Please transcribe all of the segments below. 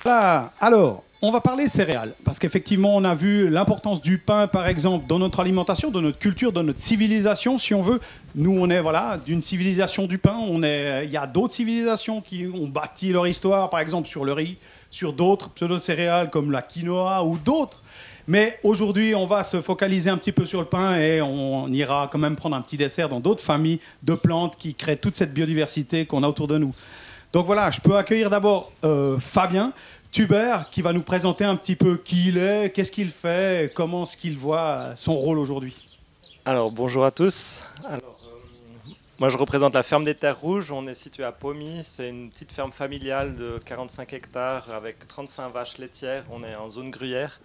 Voilà. Alors, on va parler céréales, parce qu'effectivement, on a vu l'importance du pain, par exemple, dans notre alimentation, dans notre culture, dans notre civilisation, si on veut. Nous, on est voilà, d'une civilisation du pain. Il y a d'autres civilisations qui ont bâti leur histoire, par exemple, sur le riz, sur d'autres pseudo-céréales comme la quinoa ou d'autres. Mais aujourd'hui, on va se focaliser un petit peu sur le pain et on ira quand même prendre un petit dessert dans d'autres familles de plantes qui créent toute cette biodiversité qu'on a autour de nous. Donc voilà, je peux accueillir d'abord Fabien Thubert qui va nous présenter un petit peu qui il est, qu'est-ce qu'il fait, comment est-ce qu'il voit son rôle aujourd'hui. Alors bonjour à tous. Moi je représente la ferme des Terres Rouges, on est situé à Pommy, c'est une petite ferme familiale de 45 hectares avec 35 vaches laitières, on est en zone gruyère.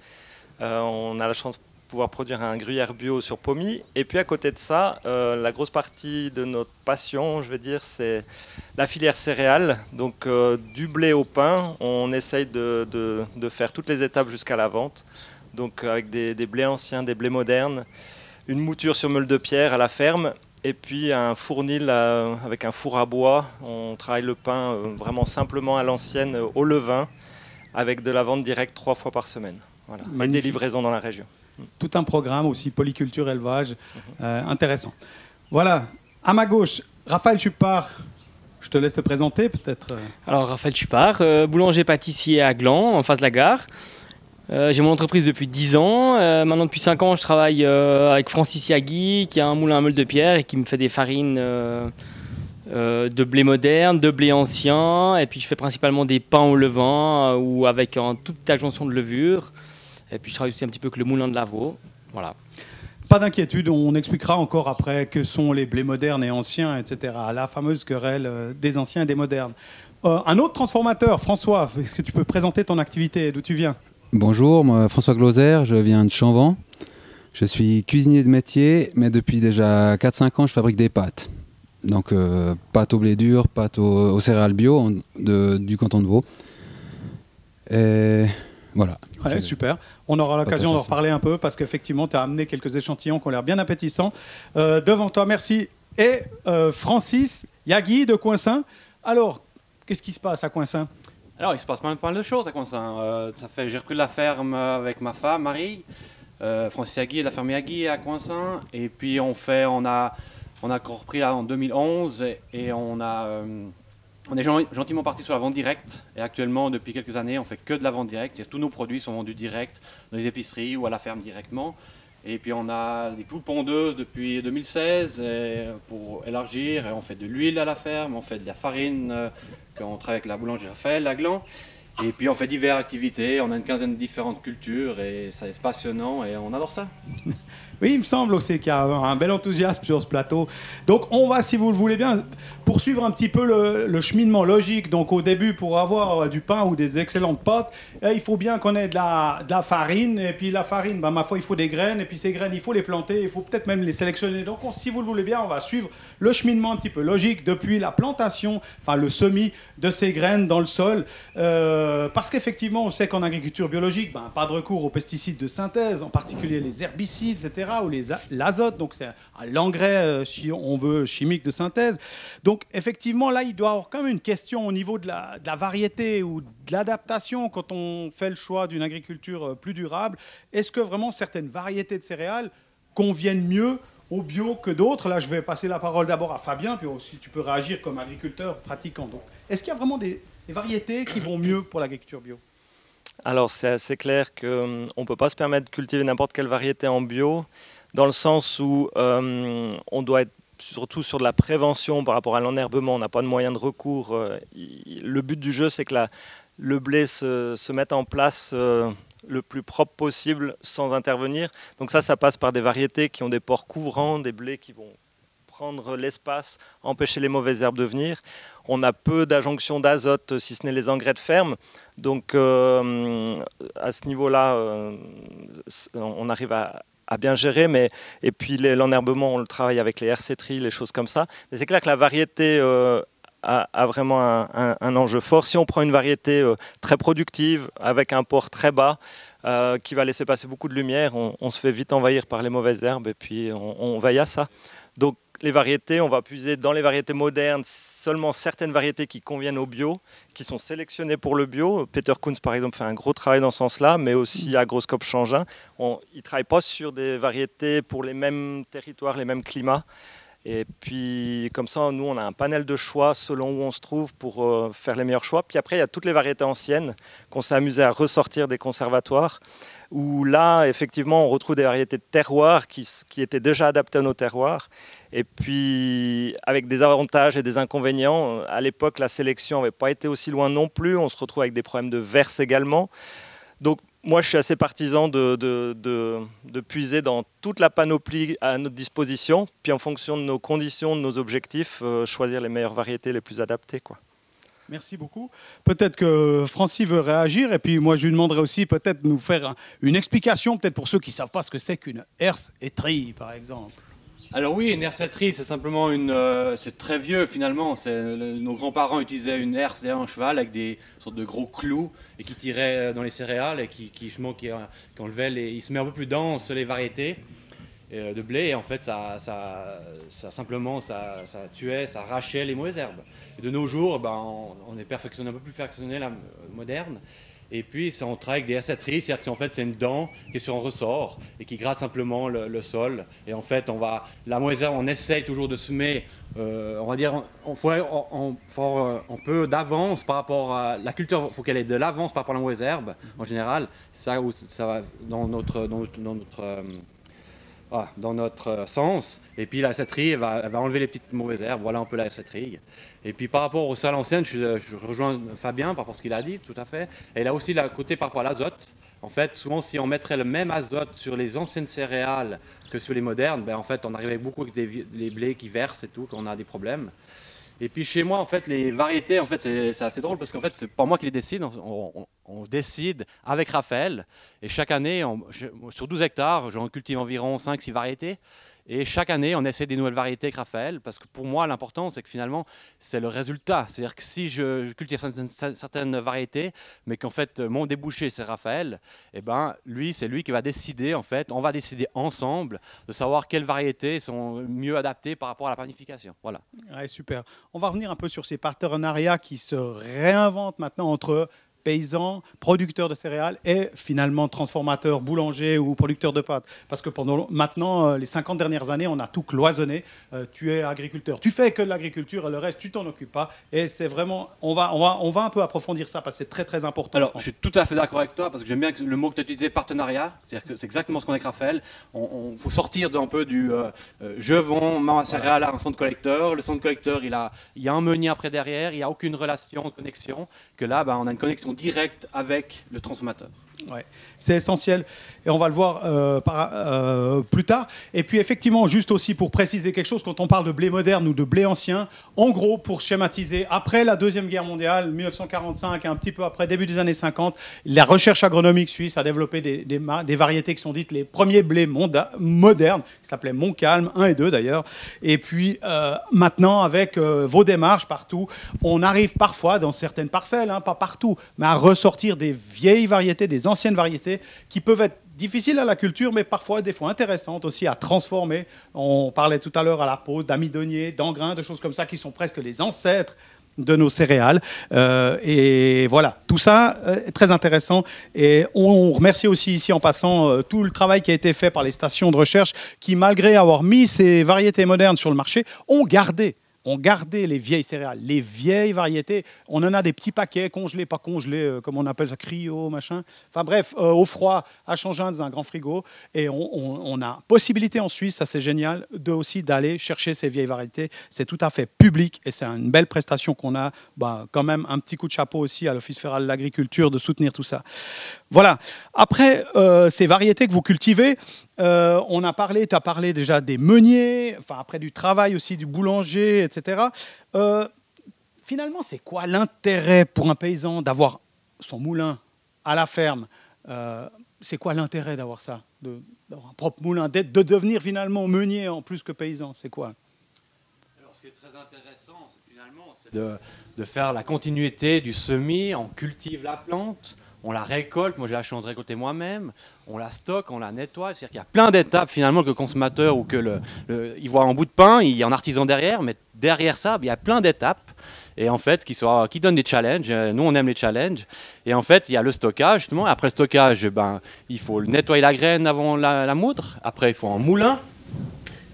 On a la chance de pouvoir produire un gruyère bio sur Pommy. Et puis à côté de ça, la grosse partie de notre passion, je vais dire, c'est la filière céréales. Donc du blé au pain, on essaye de faire toutes les étapes jusqu'à la vente. Donc avec des blés anciens, des blés modernes, une mouture sur meule de pierre à la ferme. Et puis un fournil avec un four à bois. On travaille le pain vraiment simplement à l'ancienne, au levain, avec de la vente directe 3 fois par semaine. Voilà. Et des livraisons dans la région. Tout un programme aussi, polyculture, élevage, intéressant. Voilà, à ma gauche, Raphaël Chupard. Je te laisse te présenter peut-être. Alors Raphaël Chupard, boulanger-pâtissier à Gland, en face de la gare. J'ai mon entreprise depuis 10 ans. Maintenant, depuis 5 ans, je travaille avec Francis Yagui, qui a un moulin à meule de pierre et qui me fait des farines de blé moderne, de blé ancien. Et puis, je fais principalement des pains au levain ou avec une toute petite ajonction de levure. Et puis, je travaille aussi un petit peu avec le moulin de Lavaux. Voilà. Pas d'inquiétude, on expliquera encore après que sont les blés modernes et anciens, etc. La fameuse querelle des anciens et des modernes. Un autre transformateur, François, est-ce que tu peux présenter ton activité, d'où tu viens ? Bonjour, moi François Glauser, je viens de Chanvan. Je suis cuisinier de métier, mais depuis déjà 4-5 ans, je fabrique des pâtes. Donc pâtes au blé dur, pâtes aux céréales bio du canton de Vaud. Et voilà. Ouais, super. On aura l'occasion d'en reparler un peu parce qu'effectivement, tu as amené quelques échantillons qui ont l'air bien appétissants. Devant toi, merci. Et Francis Yagui de Coinsin. Alors, qu'est-ce qui se passe à Coinsin ? Alors, il se passe pas mal de choses à Coinsin. J'ai repris la ferme avec ma femme, Marie. Francis Yagui, la ferme Yagui à Coinsin. Et puis, on a repris là en 2011 et on est gentiment parti sur la vente directe. Et actuellement, depuis quelques années, on fait que de la vente directe. Tous nos produits sont vendus direct dans les épiceries ou à la ferme directement. Et puis, on a des poules pondeuses depuis 2016 pour élargir. Et on fait de l'huile à la ferme, on fait de la farine. On travaille avec la boulangerie Raphaël à Gland. Et puis on fait diverses activités, on a une quinzaine de différentes cultures et c'est passionnant et on adore ça. Oui, il me semble aussi qu'il y a un bel enthousiasme sur ce plateau. Donc on va, si vous le voulez bien, poursuivre un petit peu le cheminement logique. Donc au début, pour avoir du pain ou des excellentes pâtes, il faut bien qu'on ait de la farine. Et puis la farine, ma foi, il faut des graines. Et puis ces graines, il faut les planter, il faut peut-être même les sélectionner. Donc si vous le voulez bien, on va suivre le cheminement un petit peu logique depuis la plantation, enfin le semis de ces graines dans le sol. Parce qu'effectivement, on sait qu'en agriculture biologique, pas de recours aux pesticides de synthèse, en particulier les herbicides, etc., ou l'azote, donc c'est l'engrais, si on veut, chimique de synthèse. Donc effectivement, là, il doit y avoir quand même une question au niveau de la variété ou de l'adaptation quand on fait le choix d'une agriculture plus durable. Est-ce que vraiment certaines variétés de céréales conviennent mieux au bio que d'autres? Là, je vais passer la parole d'abord à Fabien, puis aussi tu peux réagir comme agriculteur pratiquant. Donc, est-ce qu'il y a vraiment des variétés qui vont mieux pour l'agriculture bio? Alors c'est assez clair qu'on ne peut pas se permettre de cultiver n'importe quelle variété en bio, dans le sens où on doit être surtout sur de la prévention par rapport à l'enherbement, on n'a pas de moyens de recours. Le but du jeu, c'est que le blé se mette en place le plus propre possible sans intervenir. Donc ça passe par des variétés qui ont des pores couvrants, des blés qui vont prendre l'espace, empêcher les mauvaises herbes de venir. On a peu d'adjonction d'azote, si ce n'est les engrais de ferme. Donc à ce niveau-là, on arrive à bien gérer. Et puis l'enherbement, on le travaille avec les RC-tri, les choses comme ça. Mais c'est clair que la variété a vraiment un enjeu fort. Si on prend une variété très productive, avec un port très bas, qui va laisser passer beaucoup de lumière, on se fait vite envahir par les mauvaises herbes et puis on veille à ça. Donc les variétés, on va puiser dans les variétés modernes seulement certaines variétés qui conviennent au bio, qui sont sélectionnées pour le bio. Peter Kunz, par exemple, fait un gros travail dans ce sens-là, mais aussi Agroscope Changin. Il ne travaille pas sur des variétés pour les mêmes territoires, les mêmes climats. Et puis, comme ça, nous, on a un panel de choix selon où on se trouve pour faire les meilleurs choix. Puis après, il y a toutes les variétés anciennes qu'on s'est amusé à ressortir des conservatoires, où là, effectivement, on retrouve des variétés de terroirs qui étaient déjà adaptées à nos terroirs. Et puis, avec des avantages et des inconvénients. À l'époque, la sélection n'avait pas été aussi loin non plus. On se retrouve avec des problèmes de verse également. Donc, moi, je suis assez partisan de puiser dans toute la panoplie à notre disposition, puis en fonction de nos conditions, de nos objectifs, choisir les meilleures variétés les plus adaptées, quoi. Merci beaucoup. Peut-être que Francis veut réagir, et puis moi, je lui demanderai aussi peut-être nous faire une explication, peut-être pour ceux qui ne savent pas ce que c'est qu'une herse étrille, par exemple. Alors oui, une herse-étrille, c'est simplement c'est très vieux finalement. Nos grands-parents utilisaient une herse derrière un cheval avec des sortes de gros clous et qui tiraient dans les céréales et qui enlevaient il se met un peu plus dense les variétés de blé, et en fait ça tuait, ça arrachait les mauvaises herbes. Et de nos jours, on est un peu plus perfectionné, la moderne. Et puis on travaille avec des hersetteries, c'est-à-dire qu'en fait c'est une dent qui est sur un ressort et qui gratte simplement le sol. Et en fait la mauvaise herbe, on essaye toujours de semer, on va dire, on peut d'avance par rapport à la culture, il faut qu'elle ait de l'avance par rapport à la mauvaise herbe en général. Ça va dans notre sens. Et puis la hersetterie elle va enlever les petites mauvaises herbes. Voilà un peu la hersetterie. Et puis par rapport aux salles anciennes, je rejoins Fabien par rapport à ce qu'il a dit, tout à fait. Et là aussi, le côté par rapport à l'azote. En fait, souvent, si on mettrait le même azote sur les anciennes céréales que sur les modernes, en fait, on arriverait beaucoup avec des blés qui versent et tout, qu'on a des problèmes. Et puis chez moi, en fait, les variétés, en fait, c'est assez drôle parce qu'en fait, c'est pas moi qui les décide. On décide avec Raphaël. Et chaque année, sur 12 hectares, j'en cultive environ 5-6 variétés. Et chaque année, on essaie des nouvelles variétés avec Raphaël, parce que pour moi, l'important, c'est que finalement, c'est le résultat. C'est-à-dire que si je cultive certaines variétés, mais qu'en fait, mon débouché, c'est Raphaël, c'est lui qui va décider, en fait, on va décider ensemble de savoir quelles variétés sont mieux adaptées par rapport à la panification. Voilà. Ouais, super. On va revenir un peu sur ces partenariats qui se réinventent maintenant entre paysans, producteurs de céréales et finalement transformateurs, boulangers ou producteurs de pâtes. Parce que maintenant, les 50 dernières années, on a tout cloisonné. Tu es agriculteur, tu fais que de l'agriculture et le reste, tu t'en occupes pas. Et c'est vraiment, on va un peu approfondir ça parce que c'est très très important. Alors, je suis tout à fait d'accord avec toi parce que j'aime bien le mot que tu as utilisé, partenariat. C'est-à-dire que c'est exactement ce qu'on a avec Raphaël. Il faut sortir un peu du je vends ma céréale à un centre collecteur. Le centre collecteur, il y a un meunier après derrière, il n'y a aucune relation, connexion. Que là, on a une connexion directe avec le transformateur. Ouais, c'est essentiel et on va le voir plus tard. Et puis effectivement, juste aussi pour préciser quelque chose, quand on parle de blé moderne ou de blé ancien, en gros, pour schématiser, après la Deuxième Guerre mondiale, 1945, un petit peu après, début des années 50, la recherche agronomique suisse a développé des variétés qui sont dites les premiers blés modernes, qui s'appelaient Montcalm, 1 et 2 d'ailleurs. Et puis maintenant, avec vos démarches partout, on arrive parfois, dans certaines parcelles, pas partout, mais à ressortir des vieilles variétés, des anciennes variétés qui peuvent être difficiles à la culture, mais parfois, des fois intéressantes aussi à transformer. On parlait tout à l'heure à la pause d'amidonniers, d'engrains, de choses comme ça qui sont presque les ancêtres de nos céréales. Et voilà, tout ça est très intéressant. Et on remercie aussi ici en passant tout le travail qui a été fait par les stations de recherche qui, malgré avoir mis ces variétés modernes sur le marché, ont gardé les vieilles céréales, les vieilles variétés. On en a des petits paquets, congelés, pas congelés, comme on appelle ça, cryo, machin. Enfin bref, au froid, à changer dans un grand frigo. Et on a possibilité en Suisse, ça c'est génial, aussi d'aller chercher ces vieilles variétés. C'est tout à fait public et c'est une belle prestation qu'on a. Quand même, un petit coup de chapeau aussi à l'Office fédéral de l'agriculture de soutenir tout ça. Voilà. Après, ces variétés que vous cultivez, tu as parlé déjà des meuniers, enfin après du travail aussi du boulanger, etc. Finalement, c'est quoi l'intérêt pour un paysan d'avoir son moulin à la ferme? C'est quoi l'intérêt d'avoir ça, d'avoir un propre moulin, de devenir finalement meunier en plus que paysan? C'est quoi? Alors, ce qui est très intéressant, c'est de faire la continuité du semis. On cultive la plante, on la récolte, moi j'ai la chance de récolter moi-même, on la stocke, on la nettoie, c'est-à-dire qu'il y a plein d'étapes finalement que le consommateur ou que il voit un bout de pain, il y a un artisan derrière, mais derrière ça, il y a plein d'étapes. Et en fait, qui donnent des challenges. Nous, on aime les challenges. Et en fait, il y a le stockage, justement. Après le stockage, il faut nettoyer la graine avant la moudre. Après, il faut un moulin.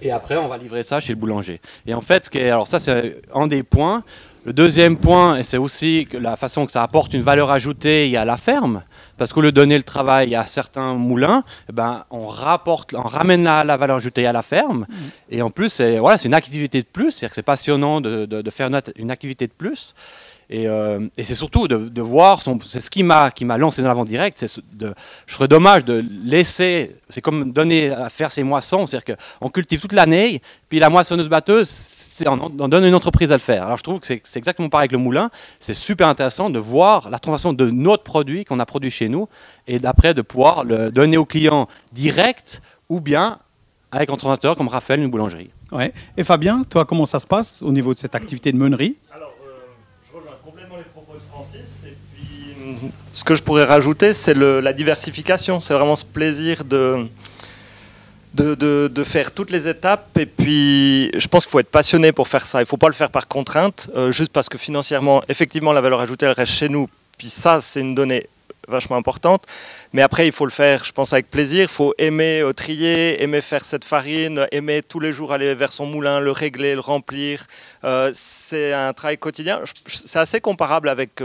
Et après, on va livrer ça chez le boulanger. Et en fait, alors ça, c'est un des points. Le deuxième point, et c'est aussi que la façon que ça apporte une valeur ajoutée, il y a la ferme. Parce qu'au lieu de donner le travail à certains moulins, on ramène la valeur ajoutée à la ferme. Et en plus, c'est une activité de plus. C'est-à-dire que c'est passionnant de faire une activité de plus. Et c'est surtout de voir, c'est ce qui m'a lancé dans la vente directe. Je serais dommage de laisser, c'est comme donner à faire ses moissons, c'est-à-dire qu'on cultive toute l'année, puis la moissonneuse-batteuse, on donne une entreprise à le faire. Alors je trouve que c'est exactement pareil avec le moulin. C'est super intéressant de voir la transformation de notre produit qu'on a produit chez nous, et d'après de pouvoir le donner aux clients direct, ou bien avec un transformateur comme Raphaël, une boulangerie. Ouais. Et Fabien, toi, comment ça se passe au niveau de cette activité de meunerie? Ce que je pourrais rajouter, c'est la diversification. C'est vraiment ce plaisir de faire toutes les étapes. Et puis, je pense qu'il faut être passionné pour faire ça. Il ne faut pas le faire par contrainte, juste parce que financièrement, effectivement, la valeur ajoutée, elle reste chez nous. Puis ça, c'est une donnée vachement importante. Mais après, il faut le faire, je pense, avec plaisir. Il faut aimer trier, aimer faire cette farine, aimer tous les jours aller vers son moulin, le régler, le remplir. C'est un travail quotidien. C'est assez comparable avec,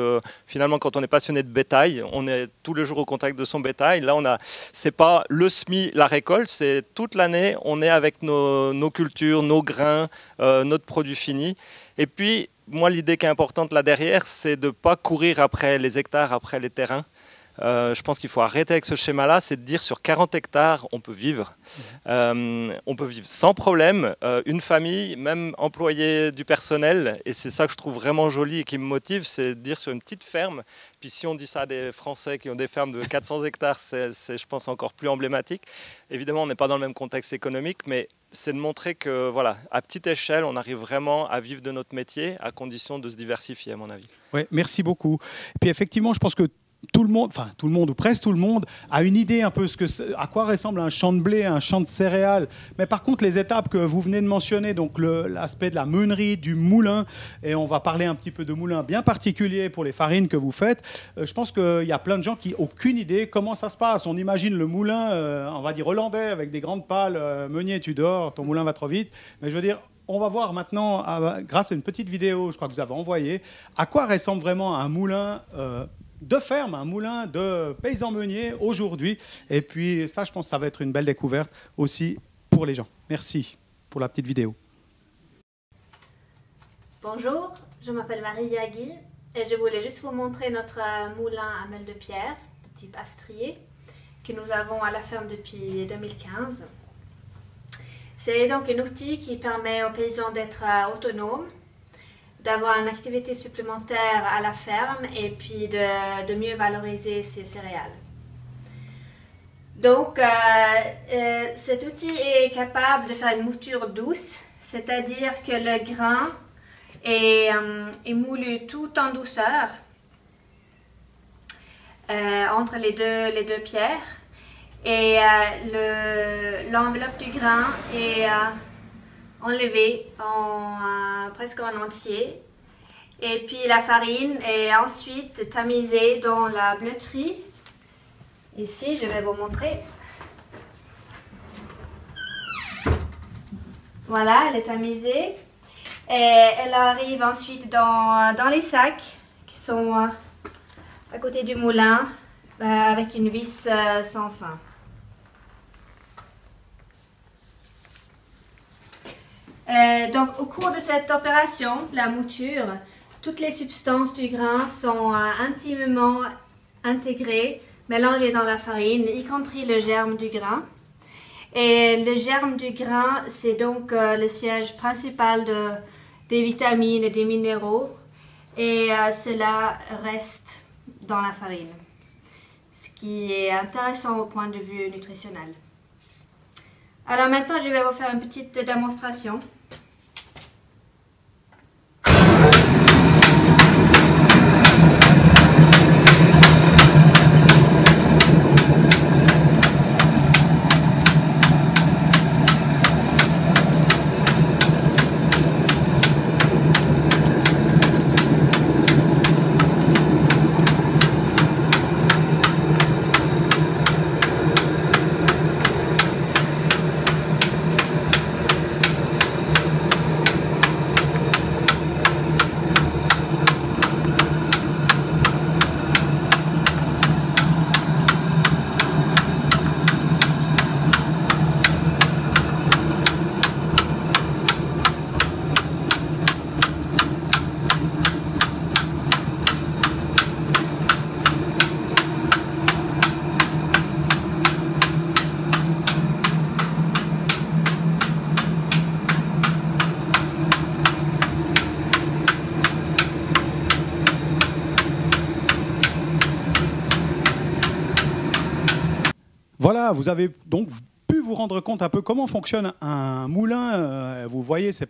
finalement, quand on est passionné de bétail. On est tous les jours au contact de son bétail. Là, c'est pas le semis, la récolte, c'est toute l'année. On est avec nos cultures, nos grains, notre produit fini. Et puis, moi, l'idée qui est importante là derrière, c'est de ne pas courir après les hectares, après les terrains. Je pense qu'il faut arrêter avec ce schéma-là, c'est de dire sur 40 hectares, on peut vivre. On peut vivre sans problème, une famille, même employer du personnel. Et c'est ça que je trouve vraiment joli et qui me motive, c'est de dire sur une petite ferme. Puis si on dit ça à des Français qui ont des fermes de 400 hectares, c'est, je pense, encore plus emblématique. Évidemment, on n'est pas dans le même contexte économique, mais c'est de montrer que, voilà, à petite échelle, on arrive vraiment à vivre de notre métier, à condition de se diversifier, à mon avis. Oui, merci beaucoup. Et puis effectivement, je pense que tout le monde ou presque tout le monde a une idée un peu à quoi ressemble un champ de blé, un champ de céréales. Mais par contre, les étapes que vous venez de mentionner, donc l'aspect de la meunerie, du moulin, et on va parler un petit peu de moulin bien particulier pour les farines que vous faites. Je pense qu'il y a plein de gens qui n'ont aucune idée comment ça se passe. On imagine le moulin, on va dire hollandais, avec des grandes pales. Meunier, tu dors, ton moulin va trop vite. Mais je veux dire, on va voir maintenant, grâce à une petite vidéo, je crois que vous avez envoyée, à quoi ressemble vraiment un moulin de ferme, un moulin de paysans meuniers aujourd'hui. Et puis ça, je pense que ça va être une belle découverte aussi pour les gens. Merci pour la petite vidéo. Bonjour, je m'appelle Marie Yagui et je voulais juste vous montrer notre moulin à meule de pierre de type astrier que nous avons à la ferme depuis 2015. C'est donc un outil qui permet aux paysans d'être autonomes, d'avoir une activité supplémentaire à la ferme et puis de mieux valoriser ses céréales. Donc, cet outil est capable de faire une mouture douce, c'est-à-dire que le grain est moulu tout en douceur entre les deux pierres, et l'enveloppe du grain est enlevée presque en entier, et puis la farine est ensuite tamisée dans la bleuterie. Ici, je vais vous montrer. Voilà, elle est tamisée et elle arrive ensuite dans les sacs qui sont à côté du moulin avec une vis sans fin. Donc, au cours de cette opération, la mouture, toutes les substances du grain sont intimement intégrées, mélangées dans la farine, y compris le germe du grain. Et le germe du grain, c'est donc le siège principal des vitamines et des minéraux. Et cela reste dans la farine, ce qui est intéressant au point de vue nutritionnel. Alors maintenant, je vais vous faire une petite démonstration. Voilà, vous avez donc pu vous rendre compte un peu comment fonctionne un moulin. Vous voyez, c'est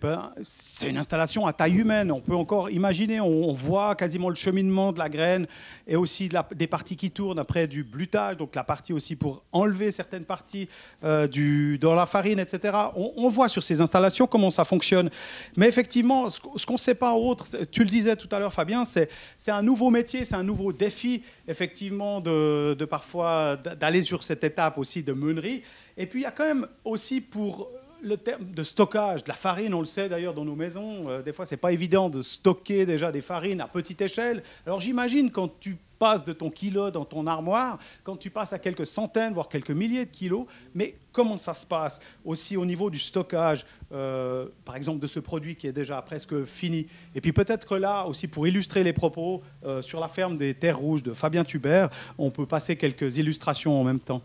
une installation à taille humaine. On peut encore imaginer, on voit quasiment le cheminement de la graine et aussi des parties qui tournent après du blutage, donc la partie aussi pour enlever certaines parties dans la farine, etc. On voit sur ces installations comment ça fonctionne. Mais effectivement, ce qu'on ne sait pas autre, tu le disais tout à l'heure Fabien, c'est un nouveau métier, c'est un nouveau défi, effectivement, de parfois d'aller sur cette étape aussi de meunerie. Et puis, il y a quand même aussi pour le terme de stockage de la farine, on le sait d'ailleurs dans nos maisons, des fois, ce n'est pas évident de stocker déjà des farines à petite échelle. Alors, j'imagine quand tu passes de ton kilo dans ton armoire, quand tu passes à quelques centaines, voire quelques milliers de kilos, mais comment ça se passe aussi au niveau du stockage, par exemple, de ce produit qui est déjà presque fini. Et puis peut-être que là, aussi pour illustrer les propos, sur la ferme des Terres Rouges de Fabien Thubert, on peut passer quelques illustrations en même temps.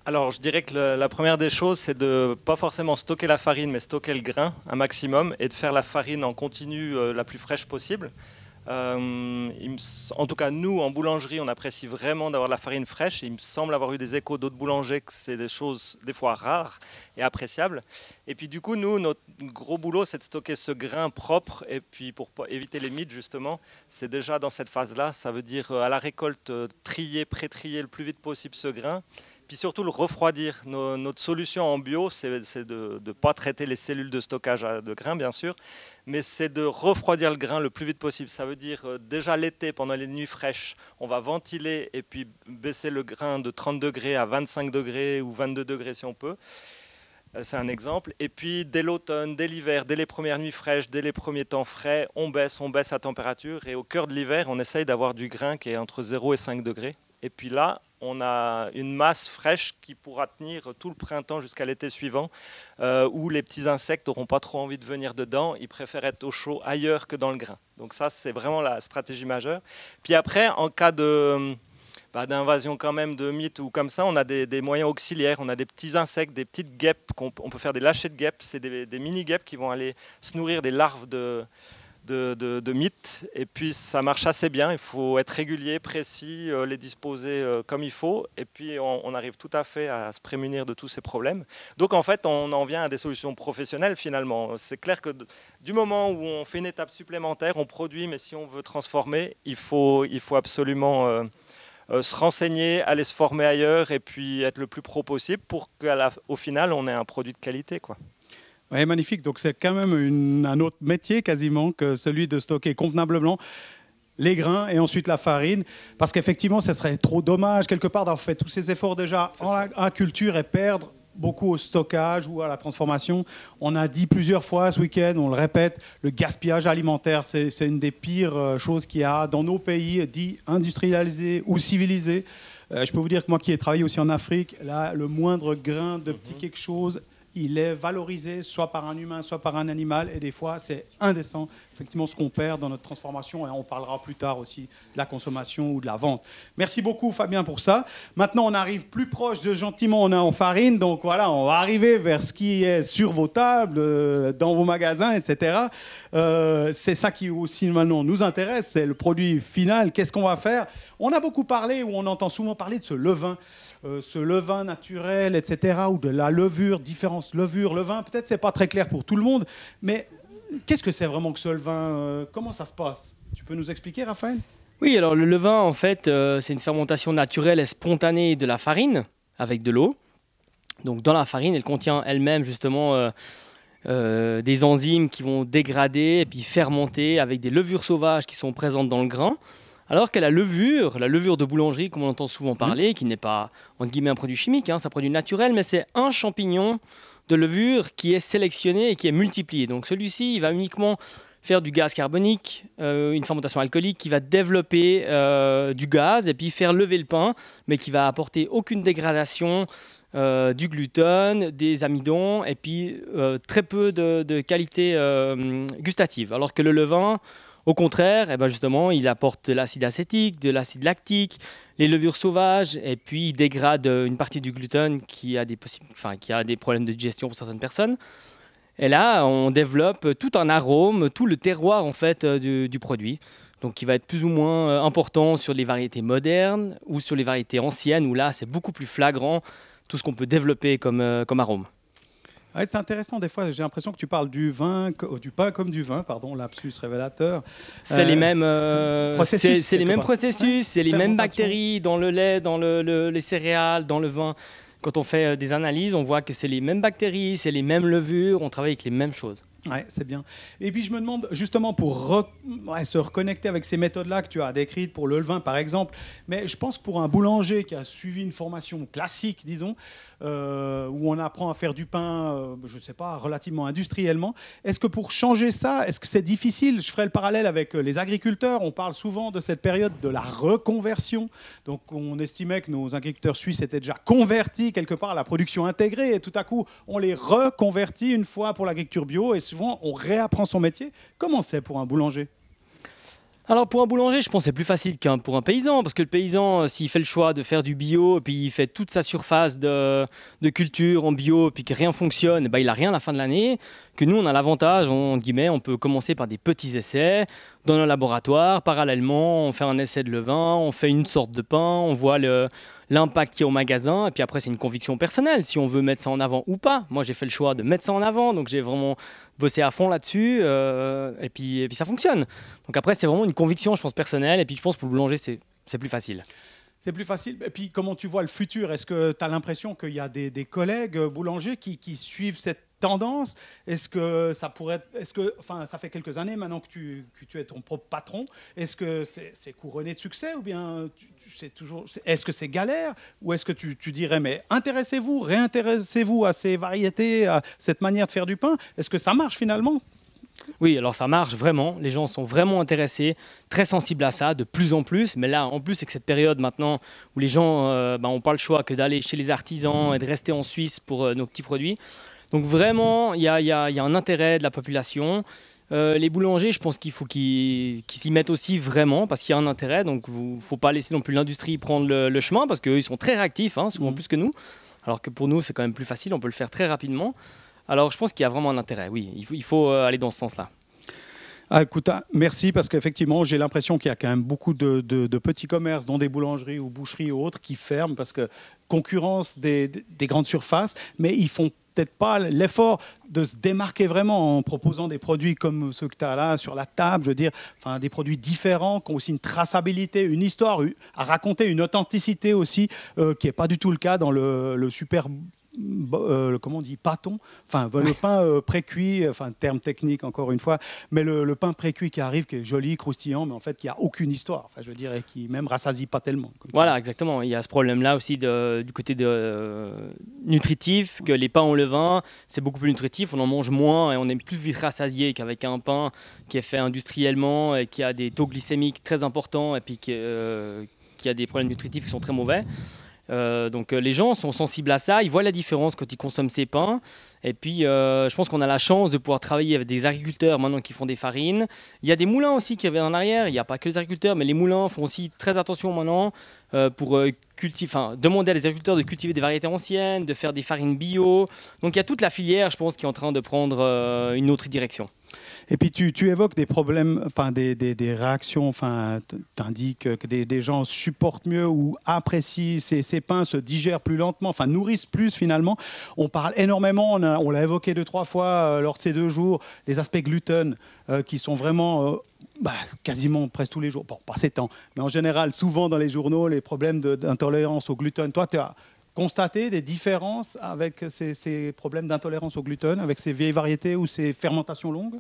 Alors, je dirais que la première des choses, c'est de pas forcément stocker la farine, mais stocker le grain un maximum et de faire la farine en continu la plus fraîche possible. En tout cas, nous, en boulangerie, on apprécie vraiment d'avoir de la farine fraîche. Et il me semble avoir eu des échos d'autres boulangers que c'est des choses des fois rares et appréciables. Et puis du coup, nous, notre gros boulot, c'est de stocker ce grain propre. Et puis pour éviter les mythes, justement, c'est déjà dans cette phase-là. Ça veut dire à la récolte, trier, pré-trier le plus vite possible ce grain. Puis surtout le refroidir. Notre solution en bio, c'est de ne pas traiter les cellules de stockage de grains, bien sûr, mais c'est de refroidir le grain le plus vite possible. Ça veut dire déjà l'été, pendant les nuits fraîches, on va ventiler et puis baisser le grain de 30 degrés à 25 degrés ou 22 degrés si on peut. C'est un exemple. Et puis dès l'automne, dès l'hiver, dès les premières nuits fraîches, dès les premiers temps frais, on baisse la température. Et au cœur de l'hiver, on essaye d'avoir du grain qui est entre 0 et 5 degrés. Et puis là, on a une masse fraîche qui pourra tenir tout le printemps jusqu'à l'été suivant, où les petits insectes n'auront pas trop envie de venir dedans. Ils préfèrent être au chaud ailleurs que dans le grain. Donc ça, c'est vraiment la stratégie majeure. Puis après, en cas d'invasion quand même de mythes ou comme ça, on a des moyens auxiliaires. On a des petits insectes, des petites guêpes. On peut faire des lâchers de guêpes. C'est des mini-guêpes qui vont aller se nourrir des larves de mythes, et puis ça marche assez bien. Il faut être régulier, précis, les disposer comme il faut, et puis on arrive tout à fait à se prémunir de tous ces problèmes. Donc en fait, on en vient à des solutions professionnelles finalement. C'est clair que du moment où on fait une étape supplémentaire, on produit, mais si on veut transformer, il faut absolument se renseigner, aller se former ailleurs, et puis être le plus pro possible pour qu'au final, on ait un produit de qualité, quoi. Oui, magnifique. Donc, c'est quand même un autre métier quasiment que celui de stocker convenablement les grains et ensuite la farine. Parce qu'effectivement, ce serait trop dommage quelque part d'avoir fait tous ces efforts déjà en culture et perdre beaucoup au stockage ou à la transformation. On a dit plusieurs fois ce week-end, on le répète, le gaspillage alimentaire, c'est une des pires choses qu'il y a dans nos pays dits industrialisés ou civilisés. Je peux vous dire que moi qui ai travaillé aussi en Afrique, là, le moindre grain de petit quelque chose, il est valorisé soit par un humain, soit par un animal, et des fois c'est indécent, effectivement, ce qu'on perd dans notre transformation, et on parlera plus tard aussi de la consommation ou de la vente. Merci beaucoup Fabien pour ça. Maintenant on arrive plus proche de gentiment, on est en farine, donc voilà, on va arriver vers ce qui est sur vos tables, dans vos magasins, etc. C'est ça qui aussi maintenant nous intéresse, c'est le produit final, qu'est-ce qu'on va faire? On a beaucoup parlé, ou on entend souvent parler de ce levain naturel, etc., ou de la levure, différentes levures. Le vin, peut-être c'est pas très clair pour tout le monde, mais qu'est-ce que c'est vraiment que ce levain? Comment ça se passe? Tu peux nous expliquer, Raphaël? Oui, alors le levain, en fait, c'est une fermentation naturelle et spontanée de la farine avec de l'eau. Donc dans la farine, elle contient elle-même justement des enzymes qui vont dégrader et puis fermenter avec des levures sauvages qui sont présentes dans le grain. Alors que la levure de boulangerie, comme on entend souvent parler, qui n'est pas, entre guillemets, un produit chimique, c'est un produit naturel, mais c'est un champignon de levure qui est sélectionné et qui est multiplié. Donc celui-ci, il va uniquement faire du gaz carbonique, une fermentation alcoolique qui va développer du gaz et puis faire lever le pain, mais qui va apporter aucune dégradation du gluten, des amidons et puis très peu de qualité gustative. Alors que le levain, au contraire, justement, il apporte de l'acide acétique, de l'acide lactique, les levures sauvages, et puis il dégrade une partie du gluten qui a des problèmes de digestion pour certaines personnes. Et là, on développe tout un arôme, tout le terroir en fait du produit. donc qui va être plus ou moins important sur les variétés modernes ou sur les variétés anciennes, où là, c'est beaucoup plus flagrant tout ce qu'on peut développer comme arôme. Ouais, c'est intéressant, des fois j'ai l'impression que tu parles du pain comme du vin, pardon, lapsus révélateur. C'est les mêmes processus, c'est les mêmes processus, ouais. c'est les mêmes bactéries dans le lait, dans les céréales, dans le vin. Quand on fait des analyses, on voit que c'est les mêmes bactéries, c'est les mêmes levures, on travaille avec les mêmes choses. Ouais, c'est bien. Et puis je me demande, justement, pour se reconnecter avec ces méthodes-là que tu as décrites pour le levain, par exemple, mais je pense que pour un boulanger qui a suivi une formation classique, disons, où on apprend à faire du pain, je ne sais pas, relativement industriellement, est-ce que pour changer ça, est-ce que c'est difficile? Je ferai le parallèle avec les agriculteurs. On parle souvent de cette période de la reconversion. Donc on estimait que nos agriculteurs suisses étaient déjà convertis quelque part à la production intégrée, et tout à coup, on les reconvertit une fois pour l'agriculture bio, et souvent, on réapprend son métier. Comment c'est pour un boulanger? Alors pour un boulanger, je pense que c'est plus facile qu'un pour un paysan, parce que le paysan, s'il fait le choix de faire du bio, et puis il fait toute sa surface de culture en bio, puis que rien fonctionne, il n'a rien à la fin de l'année. Que nous, on a l'avantage, on peut commencer par des petits essais dans un laboratoire. Parallèlement, on fait un essai de levain, on fait une sorte de pain, on voit l'impact qu'il y a au magasin, et puis après, c'est une conviction personnelle, si on veut mettre ça en avant ou pas. Moi, j'ai fait le choix de mettre ça en avant, donc j'ai vraiment bossé à fond là-dessus, et puis ça fonctionne. Donc après, c'est vraiment une conviction, je pense, personnelle, et puis je pense pour le boulanger, c'est plus facile. C'est plus facile. Et puis, comment tu vois le futur? Est-ce que tu as l'impression qu'il y a des collègues boulangers qui suivent cette tendance? Est-ce que ça pourrait enfin, ça fait quelques années maintenant que tu es ton propre patron. Est-ce que c'est couronné de succès, ou bien est-ce que c'est galère, ou est-ce que tu dirais, mais intéressez-vous, réintéressez-vous à ces variétés, à cette manière de faire du pain? Est-ce que ça marche finalement? Oui, alors ça marche vraiment. Les gens sont vraiment intéressés, très sensibles à ça, de plus en plus. Mais là, en plus, c'est que cette période maintenant où les gens n'ont pas le choix que d'aller chez les artisans et de rester en Suisse pour nos petits produits. Donc vraiment, il y a un intérêt de la population. Les boulangers, je pense qu'il faut qu'ils s'y mettent aussi vraiment, parce qu'il y a un intérêt. Donc il ne faut pas laisser non plus l'industrie prendre le chemin, parce qu'eux, ils sont très réactifs, souvent plus que nous. Alors que pour nous, c'est quand même plus facile, on peut le faire très rapidement. Alors je pense qu'il y a vraiment un intérêt, oui, il faut aller dans ce sens-là. Ah, écoute, merci, parce qu'effectivement, j'ai l'impression qu'il y a quand même beaucoup de petits commerces, dont des boulangeries ou boucheries ou autres, qui ferment parce que concurrence des grandes surfaces, mais ils font peut-être pas l'effort de se démarquer vraiment en proposant des produits comme ceux que tu as là sur la table, je veux dire, enfin, des produits différents, qui ont aussi une traçabilité, une histoire à raconter, une authenticité aussi, qui n'est pas du tout le cas dans le super... comment on dit, pâton, enfin le pain pré-cuit, enfin terme technique encore une fois, mais le pain pré-cuit qui arrive, qui est joli, croustillant, mais en fait qui a aucune histoire, enfin je veux dire, et qui même rassasie pas tellement. Voilà, exactement. Il y a ce problème-là aussi du côté nutritif, que les pains au levain, c'est beaucoup plus nutritif, on en mange moins et on est plus vite rassasié qu'avec un pain qui est fait industriellement et qui a des taux glycémiques très importants et puis qui a des problèmes nutritifs qui sont très mauvais. Donc les gens sont sensibles à ça, ils voient la différence quand ils consomment ces pains. Et puis je pense qu'on a la chance de pouvoir travailler avec des agriculteurs maintenant qui font des farines. Il y a des moulins aussi qui viennent en arrière, il n'y a pas que les agriculteurs, mais les moulins font aussi très attention maintenant pour demander à les agriculteurs de cultiver des variétés anciennes, de faire des farines bio. Donc il y a toute la filière, je pense, qui est en train de prendre une autre direction. Et puis tu évoques des problèmes, enfin des réactions, enfin tu indiques que des gens supportent mieux ou apprécient ces pains, se digèrent plus lentement, enfin nourrissent plus finalement. On parle énormément, on l'a évoqué 2-3 fois lors de ces 2 jours, les aspects gluten qui sont vraiment quasiment presque tous les jours, bon pas ces temps, mais en général souvent dans les journaux, les problèmes d'intolérance au gluten. Toi tu as constaté des différences avec ces problèmes d'intolérance au gluten, avec ces vieilles variétés ou ces fermentations longues?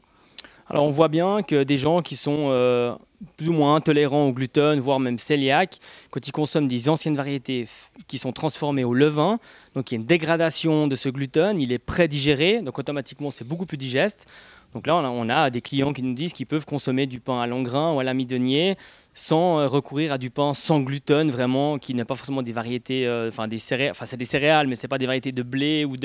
Alors on voit bien que des gens qui sont plus ou moins intolérants au gluten, voire même cœliaques, quand ils consomment des anciennes variétés qui sont transformées au levain, donc il y a une dégradation de ce gluten, il est pré-digéré, donc automatiquement c'est beaucoup plus digeste. Donc là on a des clients qui nous disent qu'ils peuvent consommer du pain à long grain ou à l'amidonnier sans recourir à du pain sans gluten, vraiment, qui n'est pas forcément des variétés, des céréales, c'est des céréales, mais ce n'est pas des variétés de blé ou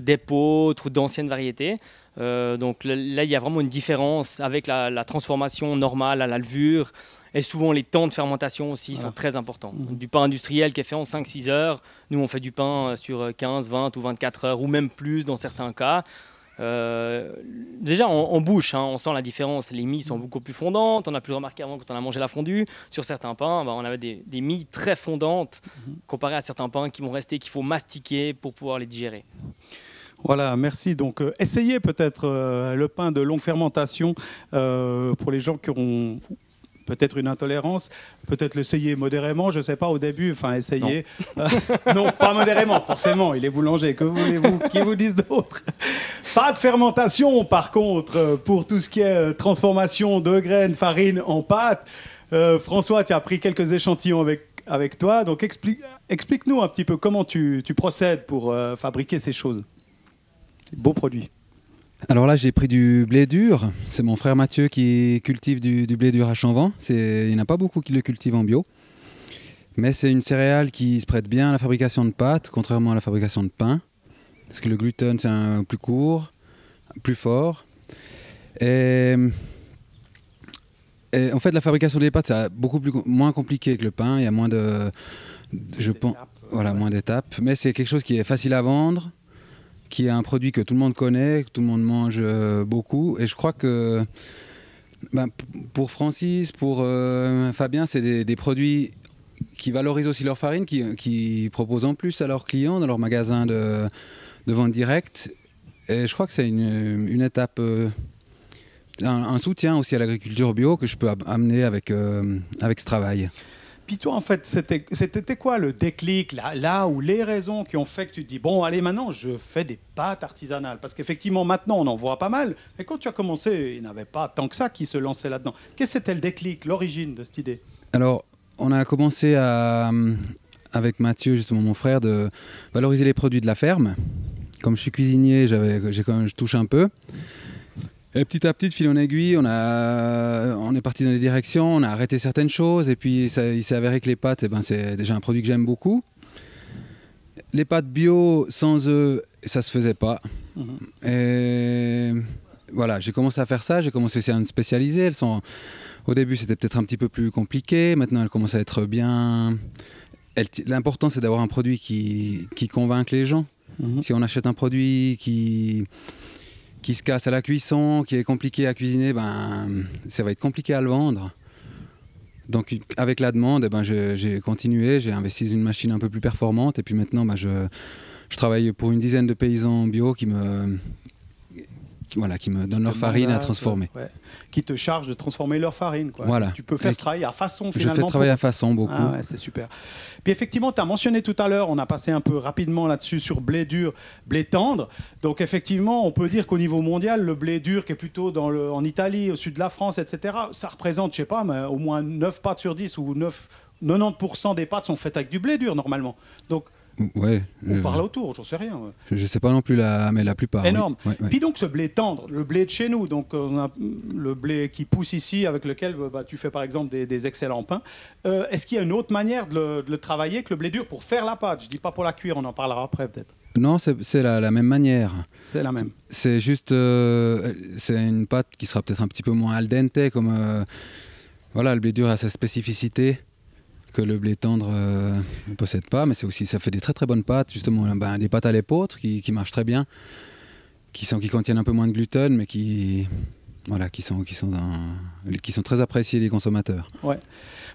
d'épeautre ou d'anciennes variétés. Donc là, il y a vraiment une différence avec la transformation normale à la levure. Et souvent, les temps de fermentation aussi sont très importants. Du pain industriel qui est fait en 5-6 heures. Nous, on fait du pain sur 15, 20 ou 24 heures, ou même plus dans certains cas. Déjà en bouche, hein, on sent la différence. Les mie sont beaucoup plus fondantes. On a pu le remarquer avant quand on a mangé la fondue. Sur certains pains, on avait des mie très fondantes comparé à certains pains qui vont rester, qu'il faut mastiquer pour pouvoir les digérer. Voilà, merci. Donc, essayez peut-être le pain de longue fermentation pour les gens qui auront peut-être une intolérance, peut-être l'essayer modérément, je ne sais pas, au début, enfin, essayez. Non, pas modérément, forcément, il est boulanger, que voulez-vous, qui vous disent d'autre. Pas de fermentation, par contre, pour tout ce qui est transformation de graines, farine en pâte. François, tu as pris quelques échantillons avec toi, donc explique-nous un petit peu comment tu procèdes pour fabriquer ces choses. Beau produit. Alors là, j'ai pris du blé dur. C'est mon frère Mathieu qui cultive du blé dur à Champvent. Il n'y en a pas beaucoup qui le cultivent en bio. Mais c'est une céréale qui se prête bien à la fabrication de pâtes, contrairement à la fabrication de pain. Parce que le gluten, c'est un plus court, plus fort. Et en fait, la fabrication des pâtes, c'est beaucoup moins compliqué que le pain. Il y a moins moins d'étapes. Mais c'est quelque chose qui est facile à vendre, qui est un produit que tout le monde connaît, que tout le monde mange beaucoup. Et je crois que pour Francis, pour Fabien, c'est des produits qui valorisent aussi leur farine, qui proposent en plus à leurs clients dans leur magasin de vente directe. Et je crois que c'est une étape, un soutien aussi à l'agriculture bio que je peux amener avec ce travail. Puis toi, en fait, c'était quoi le déclic, là où les raisons qui ont fait que tu te dis, bon, allez, maintenant, je fais des pâtes artisanales? Parce qu'effectivement, maintenant, on en voit pas mal. Mais quand tu as commencé, il n'y avait pas tant que ça qui se lançait là-dedans. Qu'est-ce que c'était le déclic, l'origine de cette idée? Alors, on a commencé avec Mathieu, justement mon frère, de valoriser les produits de la ferme. Comme je suis cuisinier, je touche un peu. Et petit à petit, de fil en aiguille, on est parti dans des directions, on a arrêté certaines choses, et puis il s'est avéré que les pâtes, c'est déjà un produit que j'aime beaucoup. Les pâtes bio, sans œufs, ça se faisait pas. Et voilà, j'ai commencé à faire ça, j'ai commencé aussi à me spécialiser. Au début, c'était peut-être un petit peu plus compliqué, maintenant elles commencent à être bien... L'important, c'est d'avoir un produit qui convainc les gens. Si on achète un produit qui se casse à la cuisson, qui est compliqué à cuisiner, ça va être compliqué à le vendre. Donc avec la demande, j'ai continué, j'ai investi dans une machine un peu plus performante, et puis maintenant je travaille pour une dizaine de paysans bio qui me donnent leur farine à transformer. Ouais. Qui te chargent de transformer leur farine. Quoi. Voilà. Tu peux faire ce travail à façon finalement. Je fais travailler à façon beaucoup. Ah ouais, c'est super. Puis effectivement, tu as mentionné tout à l'heure, on a passé un peu rapidement là-dessus sur blé dur, blé tendre. Donc effectivement, on peut dire qu'au niveau mondial, le blé dur qui est plutôt en Italie, au sud de la France, etc., ça représente, je sais pas, mais au moins 9 pâtes sur 10 ou 90% des pâtes sont faites avec du blé dur normalement. Donc ouais, on parle autour, j'en sais rien. Je ne sais pas non plus, mais la plupart. Énorme. Oui. Ouais. Puis donc ce blé tendre, le blé de chez nous, donc on a le blé qui pousse ici, avec lequel tu fais par exemple des excellents pains. Est-ce qu'il y a une autre manière de le travailler que le blé dur pour faire la pâte? Je ne dis pas pour la cuire, on en parlera après peut-être. Non, c'est la même manière. C'est la même. C'est juste, c'est une pâte qui sera peut-être un petit peu moins al dente, comme le blé dur a sa spécificité que le blé tendre ne possède pas, mais ça fait des très très bonnes pâtes, justement des pâtes à l'épeautre qui marchent très bien, qui contiennent un peu moins de gluten, mais qui sont très appréciés des consommateurs. Ouais.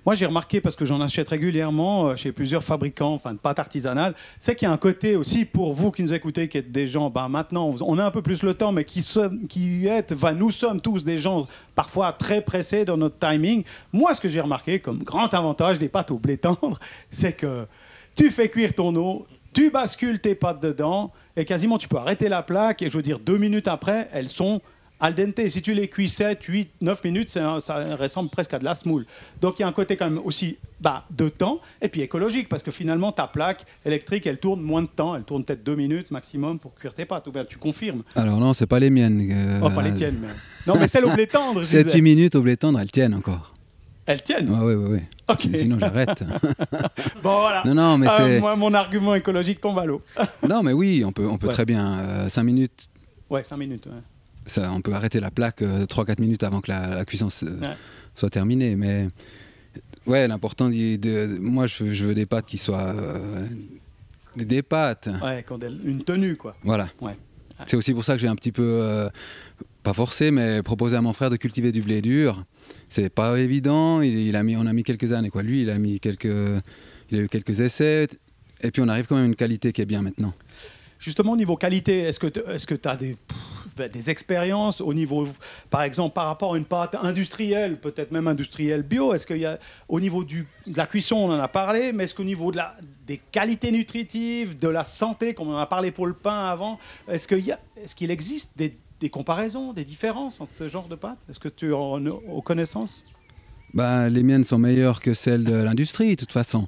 Moi j'ai remarqué, parce que j'en achète régulièrement chez plusieurs fabricants de pâtes artisanales, c'est qu'il y a un côté aussi pour vous qui nous écoutez, qui êtes des gens, maintenant on a un peu plus le temps, mais nous sommes tous des gens parfois très pressés dans notre timing. Moi ce que j'ai remarqué comme grand avantage des pâtes au blé tendre, c'est que tu fais cuire ton eau, tu bascules tes pâtes dedans, et quasiment tu peux arrêter la plaque, et je veux dire 2 minutes après, elles sont al dente. Si tu les cuis 7, 8, 9 minutes, ça ressemble presque à de la semoule. Donc il y a un côté quand même aussi de temps, et puis écologique, parce que finalement ta plaque électrique, elle tourne moins de temps, elle tourne peut-être 2 minutes maximum pour cuire tes pâtes. Ou bien tu confirmes? Alors non, c'est pas les miennes. Pas les tiennes, mais... Non, mais celles au blé tendre. 7-8 minutes au blé tendre, elles tiennent encore. Elles tiennent? Oui. Okay. Sinon j'arrête. Bon voilà. Non, mais moi, mon argument écologique tombe à l'eau. Non, mais oui, on peut très bien 5 minutes. Ouais, 5 minutes. Ouais. Ça, on peut arrêter la plaque 3-4 minutes avant que la cuisson soit terminée. Mais ouais, l'important, moi je veux des pâtes qui soient des pâtes. Ouais, une tenue quoi. Voilà. Ouais. C'est aussi pour ça que j'ai un petit peu, pas forcé, mais proposé à mon frère de cultiver du blé dur. C'est pas évident, on a mis quelques années, quoi. Lui, il a eu quelques essais, et puis on arrive quand même à une qualité qui est bien maintenant. Justement, au niveau qualité, est-ce que tu as des expériences au niveau, par exemple, par rapport à une pâte industrielle, peut-être même industrielle bio? Est-ce qu'il y a, au niveau de la cuisson, on en a parlé, mais est-ce qu'au niveau des qualités nutritives, de la santé, comme on en a parlé pour le pain avant, est-ce qu'il existe des comparaisons, des différences entre ce genre de pâtes? Est-ce que tu en as aux connaissances? Les miennes sont meilleures que celles de l'industrie, de toute façon.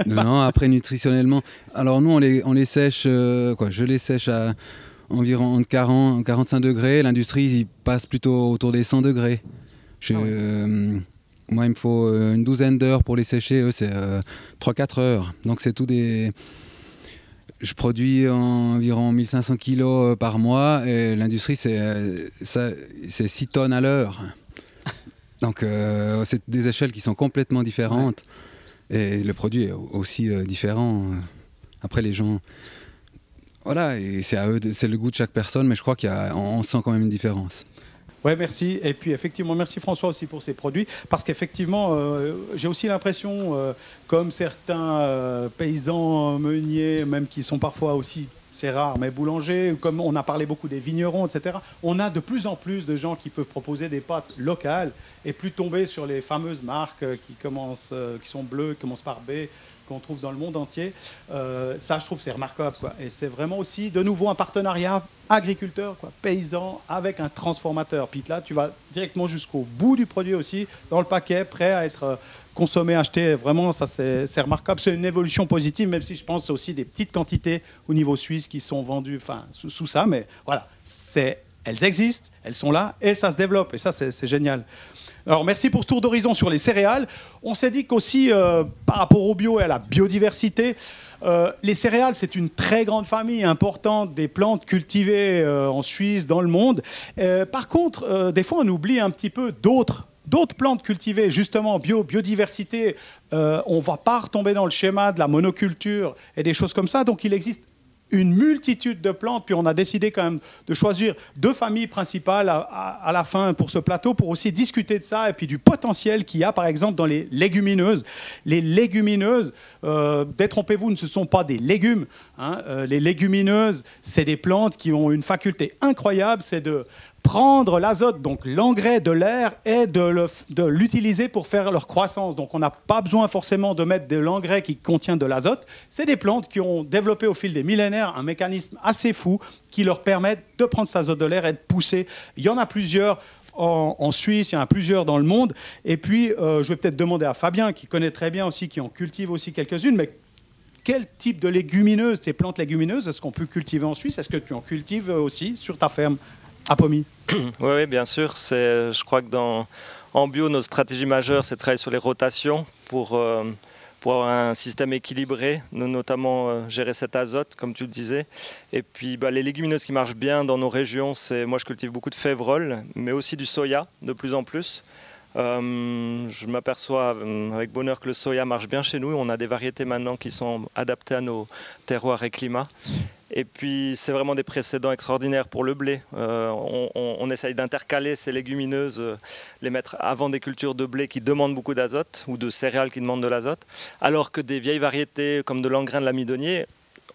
Non, après nutritionnellement. Alors nous, on les sèche, je les sèche à environ 45 degrés. L'industrie, il passe plutôt autour des 100 degrés. Moi, il me faut une douzaine d'heures pour les sécher. Eux, c'est 3-4 heures. Donc c'est tout des... Je produis environ 1500 kilos par mois et l'industrie, c'est 6 tonnes à l'heure. Donc c'est des échelles qui sont complètement différentes. Ouais. Et le produit est aussi différent. Après, les gens... Voilà, et c'est à eux, c'est le goût de chaque personne, mais je crois qu'on sent quand même une différence. Oui, merci. Et puis, effectivement, merci François aussi pour ces produits. Parce qu'effectivement, j'ai aussi l'impression, comme certains paysans meuniers, même qui sont parfois aussi... C'est rare, mais boulanger, comme on a parlé beaucoup des vignerons, etc., on a de plus en plus de gens qui peuvent proposer des pâtes locales et plus tomber sur les fameuses marques qui sont bleues, qui commencent par B, qu'on trouve dans le monde entier. Ça, je trouve, c'est remarquable, quoi. Et c'est vraiment aussi, de nouveau, un partenariat agriculteur, quoi, paysan, avec un transformateur. Puis là, tu vas directement jusqu'au bout du produit aussi, dans le paquet, prêt à être... consommer, acheter, vraiment, ça c'est remarquable. C'est une évolution positive, même si je pense aussi des petites quantités au niveau suisse qui sont vendues sous ça. Mais voilà, elles existent, elles sont là et ça se développe. Et ça, c'est génial. Alors, merci pour ce tour d'horizon sur les céréales. On s'est dit qu'aussi, par rapport au bio et à la biodiversité, les céréales, c'est une très grande famille importante des plantes cultivées en Suisse, dans le monde. Par contre, des fois, on oublie un petit peu d'autres plantes cultivées, justement, biodiversité, on ne va pas retomber dans le schéma de la monoculture et des choses comme ça. Donc, il existe une multitude de plantes. Puis, on a décidé quand même de choisir 2 familles principales à la fin pour ce plateau, pour aussi discuter de ça et puis du potentiel qu'il y a, par exemple, dans les légumineuses. Les légumineuses, détrompez-vous, ce ne sont pas des légumes. Hein. Les légumineuses, c'est des plantes qui ont une faculté incroyable, c'est de prendre l'azote, donc l'engrais de l'air, et de l'utiliser pour faire leur croissance. Donc on n'a pas besoin forcément de mettre de l'engrais qui contient de l'azote. C'est des plantes qui ont développé au fil des millénaires un mécanisme assez fou qui leur permet de prendre cet azote de l'air et de pousser. Il y en a plusieurs en Suisse, il y en a plusieurs dans le monde. Et puis je vais peut-être demander à Fabien, qui connaît très bien aussi, qui en cultive aussi quelques-unes, mais quel type de légumineuses, ces plantes légumineuses, est-ce qu'on peut cultiver en Suisse? Est-ce que tu en cultives aussi sur ta ferme à Pommy? Oui, bien sûr. Je crois que en bio, notre stratégie majeure, c'est de travailler sur les rotations pour avoir un système équilibré, notamment gérer cet azote, comme tu le disais. Et puis, les légumineuses qui marchent bien dans nos régions, moi, je cultive beaucoup de févrole, mais aussi du soya, de plus en plus. Je m'aperçois avec bonheur que le soya marche bien chez nous. On a des variétés maintenant qui sont adaptées à nos terroirs et climats. Et puis, c'est vraiment des précédents extraordinaires pour le blé. On essaye d'intercaler ces légumineuses, les mettre avant des cultures de blé qui demandent beaucoup d'azote ou de céréales qui demandent de l'azote, alors que des vieilles variétés comme de l'engrain de l'amidonnier,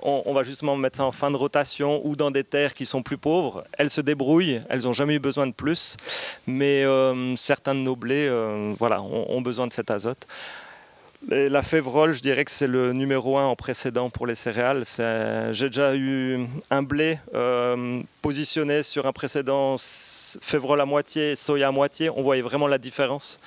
on va justement mettre ça en fin de rotation ou dans des terres qui sont plus pauvres. Elles se débrouillent, elles n'ont jamais eu besoin de plus, mais certains de nos blés ont besoin de cet azote. Et la févrole, je dirais que c'est le numéro 1 en précédent pour les céréales. J'ai déjà eu un blé positionné sur un précédent févrole à moitié, soya à moitié. On voyait vraiment la différence.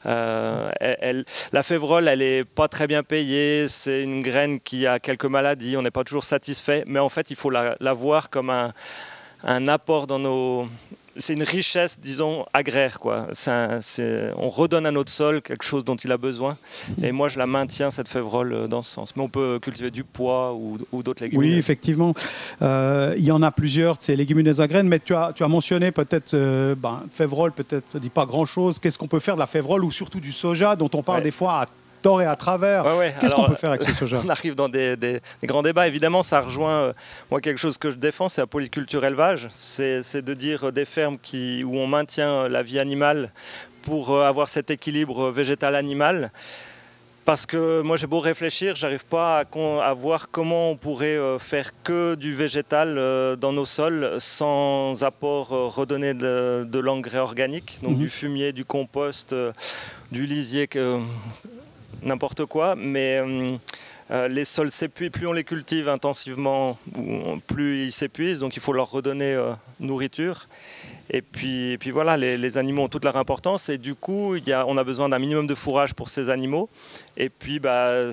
La févrole, elle n'est pas très bien payée. C'est une graine qui a quelques maladies. On n'est pas toujours satisfait. Mais en fait, il faut la voir comme un apport dans nos... C'est une richesse, disons, agraire, quoi. On redonne à notre sol quelque chose dont il a besoin. Et moi, je la maintiens, cette févrole, dans ce sens. Mais on peut cultiver du pois ou d'autres légumineuses. Oui, effectivement. Il y en a plusieurs de ces légumineuses à graines, mais tu as mentionné peut-être févrole, peut-être, ça ne dit pas grand-chose. Qu'est-ce qu'on peut faire de la févrole ou surtout du soja, dont on parle des fois à tort et à travers. Qu'est-ce qu'on peut faire avec ce soja? On arrive dans des grands débats. Évidemment, ça rejoint moi quelque chose que je défends, c'est la polyculture élevage. C'est de dire des fermes où on maintient la vie animale pour avoir cet équilibre végétal-animal. Parce que moi j'ai beau réfléchir, j'arrive pas à voir comment on pourrait faire que du végétal dans nos sols sans apport redonné de l'engrais organique, donc du fumier, du compost, du lisier, n'importe quoi. Mais les sols s'épuisent, plus on les cultive intensivement, plus ils s'épuisent, donc il faut leur redonner nourriture. Et puis voilà, les animaux ont toute leur importance et du coup, on a besoin d'un minimum de fourrage pour ces animaux. Et puis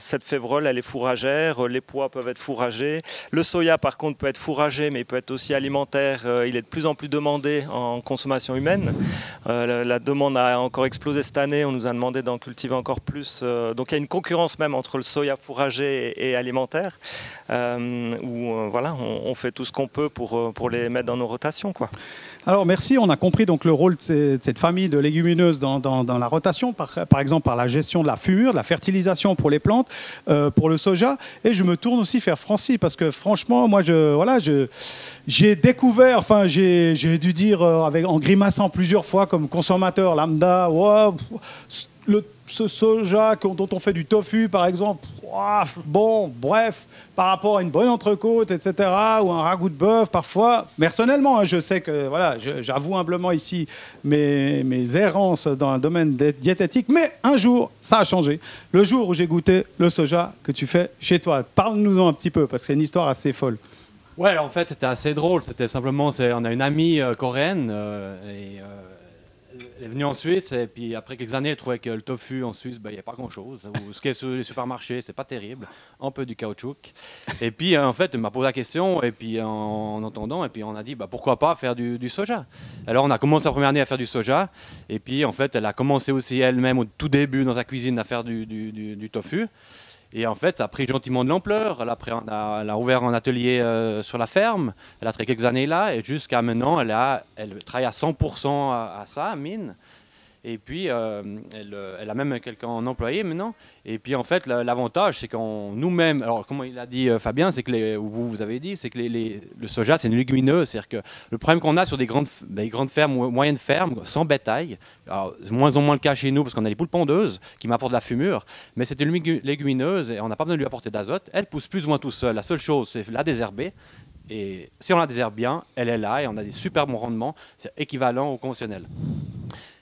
cette févrole, elle est fourragère, les pois peuvent être fourragés. Le soya, par contre, peut être fourragé, mais il peut être aussi alimentaire. Il est de plus en plus demandé en consommation humaine. La demande a encore explosé cette année, on nous a demandé d'en cultiver encore plus. Donc il y a une concurrence même entre le soya fourragé et alimentaire, où voilà, on fait tout ce qu'on peut pour les mettre dans nos rotations, quoi. Alors merci, on a compris donc le rôle de cette famille de légumineuses dans la rotation, par exemple par la gestion de la fumure, de la fertilisation pour les plantes, pour le soja. Et je me tourne aussi vers Francis parce que franchement, moi j'ai découvert, enfin j'ai dû dire en grimaçant plusieurs fois comme consommateur lambda, wow, ce soja dont on fait du tofu par exemple, bon, bref, par rapport à une bonne entrecôte, etc., ou un ragoût de bœuf, parfois, personnellement, je sais que, voilà, j'avoue humblement ici mes errances dans le domaine diététique, mais un jour, ça a changé. Le jour où j'ai goûté le soja que tu fais chez toi. Parle-nous-en un petit peu, parce que c'est une histoire assez folle. Ouais, alors, en fait, c'était assez drôle. C'était simplement, on a une amie coréenne, elle est venue en Suisse et puis après quelques années, elle trouvait que le tofu en Suisse, il n'y a pas grand-chose. Ce qui est sur les supermarchés, c'est pas terrible, un peu du caoutchouc. Et puis en fait, elle m'a posé la question et puis en entendant, et puis on a dit pourquoi pas faire du soja. Alors on a commencé la première année à faire du soja et puis en fait, elle a commencé aussi elle-même au tout début dans sa cuisine à faire du tofu. Et en fait, ça a pris gentiment de l'ampleur. Après, elle a ouvert un atelier sur la ferme. Elle a travaillé quelques années là. Et jusqu'à maintenant, elle travaille à 100% à ça, à mine. Et puis, elle a même quelqu'un en employé maintenant. Et puis, en fait, l'avantage, c'est qu'on nous-mêmes... Alors, comme il a dit Fabien, c'est que vous avez dit, c'est que le soja, c'est une légumineuse. C'est-à-dire que le problème qu'on a sur des grandes fermes ou moyennes fermes, sans bétail, c'est moins en moins le cas chez nous parce qu'on a les poules pondeuses qui m'apportent de la fumure, mais c'est une légumineuse et on n'a pas besoin de lui apporter d'azote. Elle pousse plus ou moins tout seul. La seule chose, c'est la désherber. Et si on la désherbe bien, elle est là et on a des super bons rendements. C'est équivalent au conventionnel.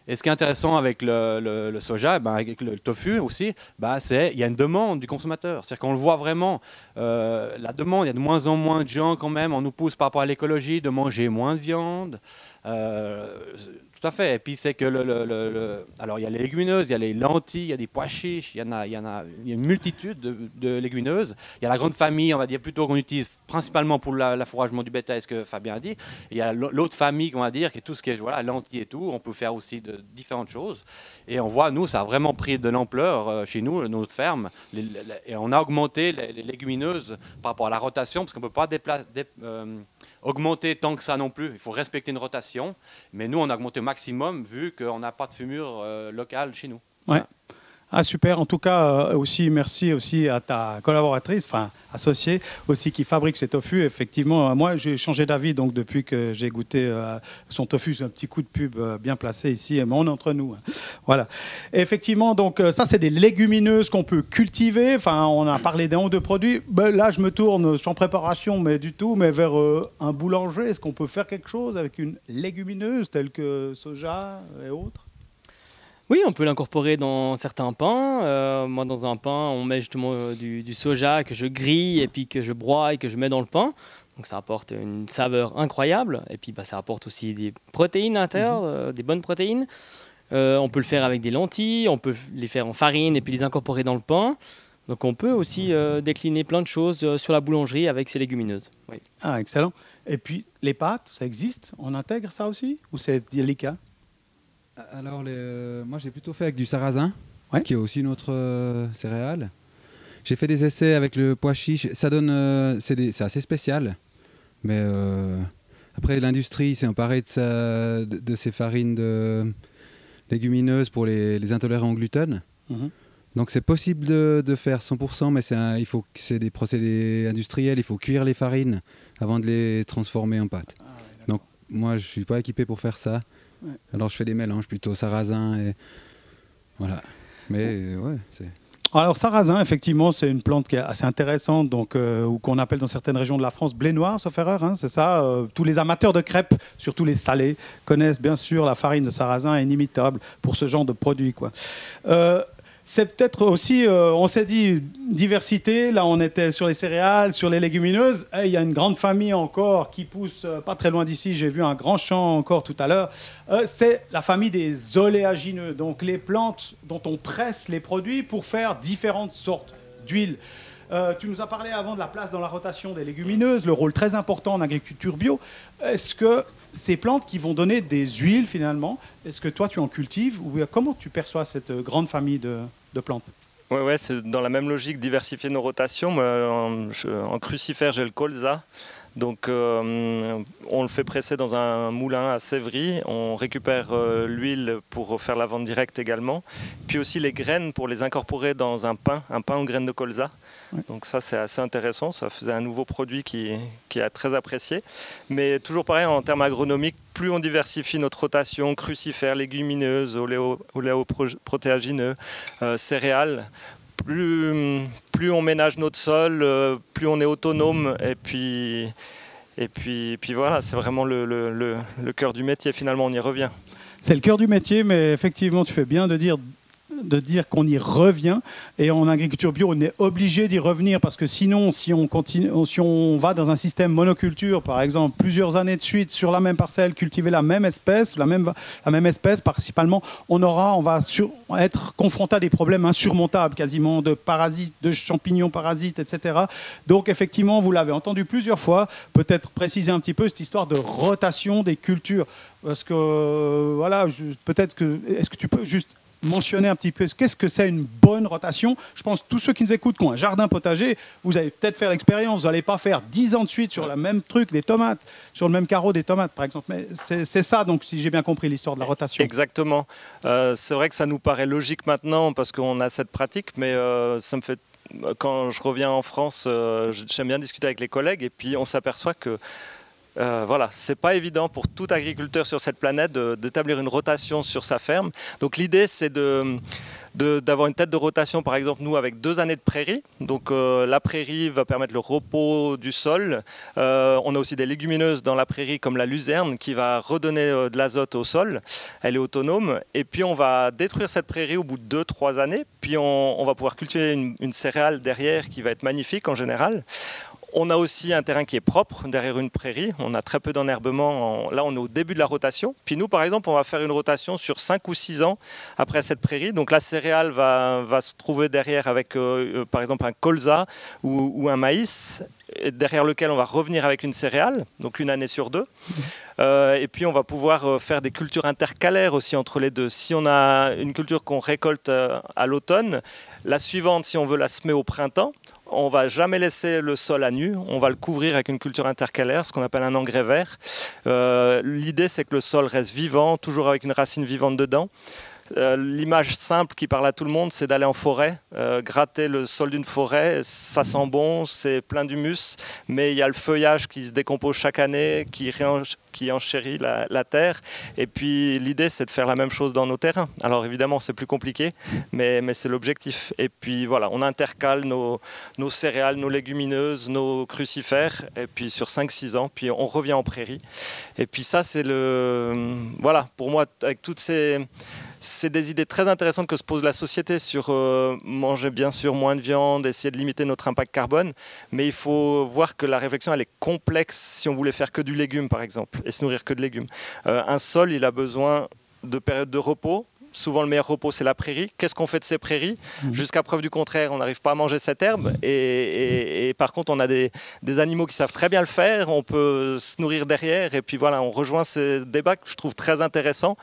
Et ce qui est intéressant avec le soja, avec le tofu aussi, il y a une demande du consommateur. C'est-à-dire qu'on le voit vraiment, la demande, il y a de moins en moins de gens quand même, on nous pousse par rapport à l'écologie de manger moins de viande. Tout à fait. Et puis c'est que alors il y a les légumineuses, il y a les lentilles, il y a des pois chiches, il y a une multitude de légumineuses. Il y a la grande famille, on va dire plutôt qu'on utilise principalement pour l'affouragement du bétail, ce que Fabien a dit. Et il y a l'autre famille, on va dire, qui est tout ce qui est lentilles et tout. On peut faire aussi de différentes choses. Et on voit, nous, ça a vraiment pris de l'ampleur chez nous, notre ferme. Et on a augmenté les légumineuses par rapport à la rotation, parce qu'on ne peut pas augmenter tant que ça non plus. Il faut respecter une rotation. Mais nous, on a augmenté au maximum vu qu'on n'a pas de fumure locale chez nous. Ouais. Ah super, en tout cas aussi merci aussi à ta collaboratrice, enfin associée aussi qui fabrique ces tofu. Effectivement, moi j'ai changé d'avis donc depuis que j'ai goûté son tofu, c'est un petit coup de pub bien placé ici, mais on est entre nous. Hein. Voilà. Et effectivement donc ça c'est des légumineuses qu'on peut cultiver. Enfin on a parlé d'un ou deux produits. Là je me tourne sans préparation mais du tout, mais vers un boulanger. Est-ce qu'on peut faire quelque chose avec une légumineuse telle que soja et autres? Oui, on peut l'incorporer dans certains pains. Moi, dans un pain, on met justement du soja que je grille et puis que je broie et que je mets dans le pain. Donc ça apporte une saveur incroyable. Et puis ça apporte aussi des protéines à l'intérieur, des bonnes protéines. On peut le faire avec des lentilles, on peut les faire en farine et puis les incorporer dans le pain. Donc on peut aussi décliner plein de choses sur la boulangerie avec ces légumineuses. Oui. Ah, excellent. Et puis les pâtes, ça existe? On intègre ça aussi? Ou c'est délicat? Alors, moi, j'ai plutôt fait avec du sarrasin, qui est aussi une autre céréale. J'ai fait des essais avec le pois chiche. Ça donne, c'est assez spécial. Mais après, l'industrie s'est emparée de ces farines légumineuses pour les intolérants au gluten. Donc c'est possible de faire 100%, mais c'est des procédés industriels, il faut cuire les farines avant de les transformer en pâte. Donc moi je ne suis pas équipé pour faire ça. Ouais. Alors je fais des mélanges plutôt sarrasin et voilà. Mais ouais, c'est... Alors sarrasin, effectivement, c'est une plante qui est assez intéressante, donc ou qu'on appelle dans certaines régions de la France blé noir, sauf erreur, hein, c'est ça. Tous les amateurs de crêpes, surtout les salés, connaissent bien sûr la farine de sarrasin, inimitable pour ce genre de produit, quoi. C'est peut-être aussi, on s'est dit diversité, là on était sur les céréales, sur les légumineuses, et il y a une grande famille encore qui pousse pas très loin d'ici, j'ai vu un grand champ encore tout à l'heure, c'est la famille des oléagineux, donc les plantes dont on presse les produits pour faire différentes sortes d'huile. Tu nous as parlé avant de la place dans la rotation des légumineuses, le rôle très important en agriculture bio. Est-ce que ces plantes qui vont donner des huiles finalement, est-ce que toi tu en cultives ou comment tu perçois cette grande famille de plantes? Oui, c'est dans la même logique, diversifier nos rotations. En crucifère, j'ai le colza. Donc on le fait presser dans un moulin à Sévry, on récupère l'huile pour faire la vente directe également, puis aussi les graines pour les incorporer dans un pain aux graines de colza. Ouais. Donc ça c'est assez intéressant, ça faisait un nouveau produit qui est très apprécié. Mais toujours pareil en termes agronomiques, plus on diversifie notre rotation, crucifères, légumineuses, oléoprotéagineux, céréales, plus on ménage notre sol, plus on est autonome et puis voilà, c'est vraiment le cœur du métier finalement, on y revient. C'est le cœur du métier, mais effectivement tu fais bien de dire qu'on y revient, et en agriculture bio on est obligé d'y revenir parce que sinon si on va dans un système monoculture par exemple plusieurs années de suite sur la même parcelle cultiver la même espèce principalement, on va être confronté à des problèmes insurmontables quasiment de parasites, de champignons parasites, etc. Donc effectivement vous l'avez entendu plusieurs fois, peut-être préciser un petit peu cette histoire de rotation des cultures parce que voilà, est-ce que tu peux juste mentionner un petit peu qu'est-ce que c'est une bonne rotation? Je pense que tous ceux qui nous écoutent qui ont un jardin potager, vous allez peut-être faire l'expérience, vous n'allez pas faire 10 ans de suite sur le même truc, des tomates, sur le même carreau des tomates par exemple, mais c'est ça donc si j'ai bien compris l'histoire de la rotation. Exactement, c'est vrai que ça nous paraît logique maintenant parce qu'on a cette pratique, mais ça me fait, quand je reviens en France, j'aime bien discuter avec les collègues et puis on s'aperçoit que voilà, c'est pas évident pour tout agriculteur sur cette planète d'établir une rotation sur sa ferme. Donc l'idée c'est d'avoir une tête de rotation, par exemple nous avec 2 années de prairie. Donc la prairie va permettre le repos du sol. On a aussi des légumineuses dans la prairie comme la luzerne qui va redonner de l'azote au sol. Elle est autonome et puis on va détruire cette prairie au bout de 2-3 années. Puis on va pouvoir cultiver une céréale derrière qui va être magnifique en général. On a aussi un terrain qui est propre derrière une prairie. On a très peu d'enherbement. Là, on est au début de la rotation. Puis nous, par exemple, on va faire une rotation sur 5 ou 6 ans après cette prairie. Donc la céréale va se trouver derrière avec, par exemple, un colza ou un maïs, derrière lequel on va revenir avec une céréale, donc une année sur 2. Et puis on va pouvoir faire des cultures intercalaires aussi entre les deux. Si on a une culture qu'on récolte à l'automne, la suivante, si on veut la semer au printemps, on ne va jamais laisser le sol à nu, on va le couvrir avec une culture intercalaire, ce qu'on appelle un engrais vert. L'idée, c'est que le sol reste vivant, toujours avec une racine vivante dedans. L'image simple qui parle à tout le monde, c'est d'aller en forêt, gratter le sol d'une forêt, ça sent bon, c'est plein d'humus, mais il y a le feuillage qui se décompose chaque année, qui enchérit la terre. Et puis l'idée, c'est de faire la même chose dans nos terrains. Alors évidemment, c'est plus compliqué, mais c'est l'objectif. Et puis voilà, on intercale nos céréales, nos légumineuses, nos crucifères, et puis sur 5-6 ans, puis on revient en prairie. Et puis ça, c'est voilà, pour moi, avec toutes ces... C'est des idées très intéressantes que se pose la société sur manger bien sûr moins de viande, essayer de limiter notre impact carbone, mais il faut voir que la réflexion elle est complexe si on voulait faire que du légume par exemple et se nourrir que de légumes. Un sol il a besoin de périodes de repos. Souvent, le meilleur repos, c'est la prairie. Qu'est-ce qu'on fait de ces prairies? Jusqu'à preuve du contraire, on n'arrive pas à manger cette herbe. Et par contre, on a des animaux qui savent très bien le faire. On peut se nourrir derrière. Et puis voilà, on rejoint ces débats que je trouve très intéressants,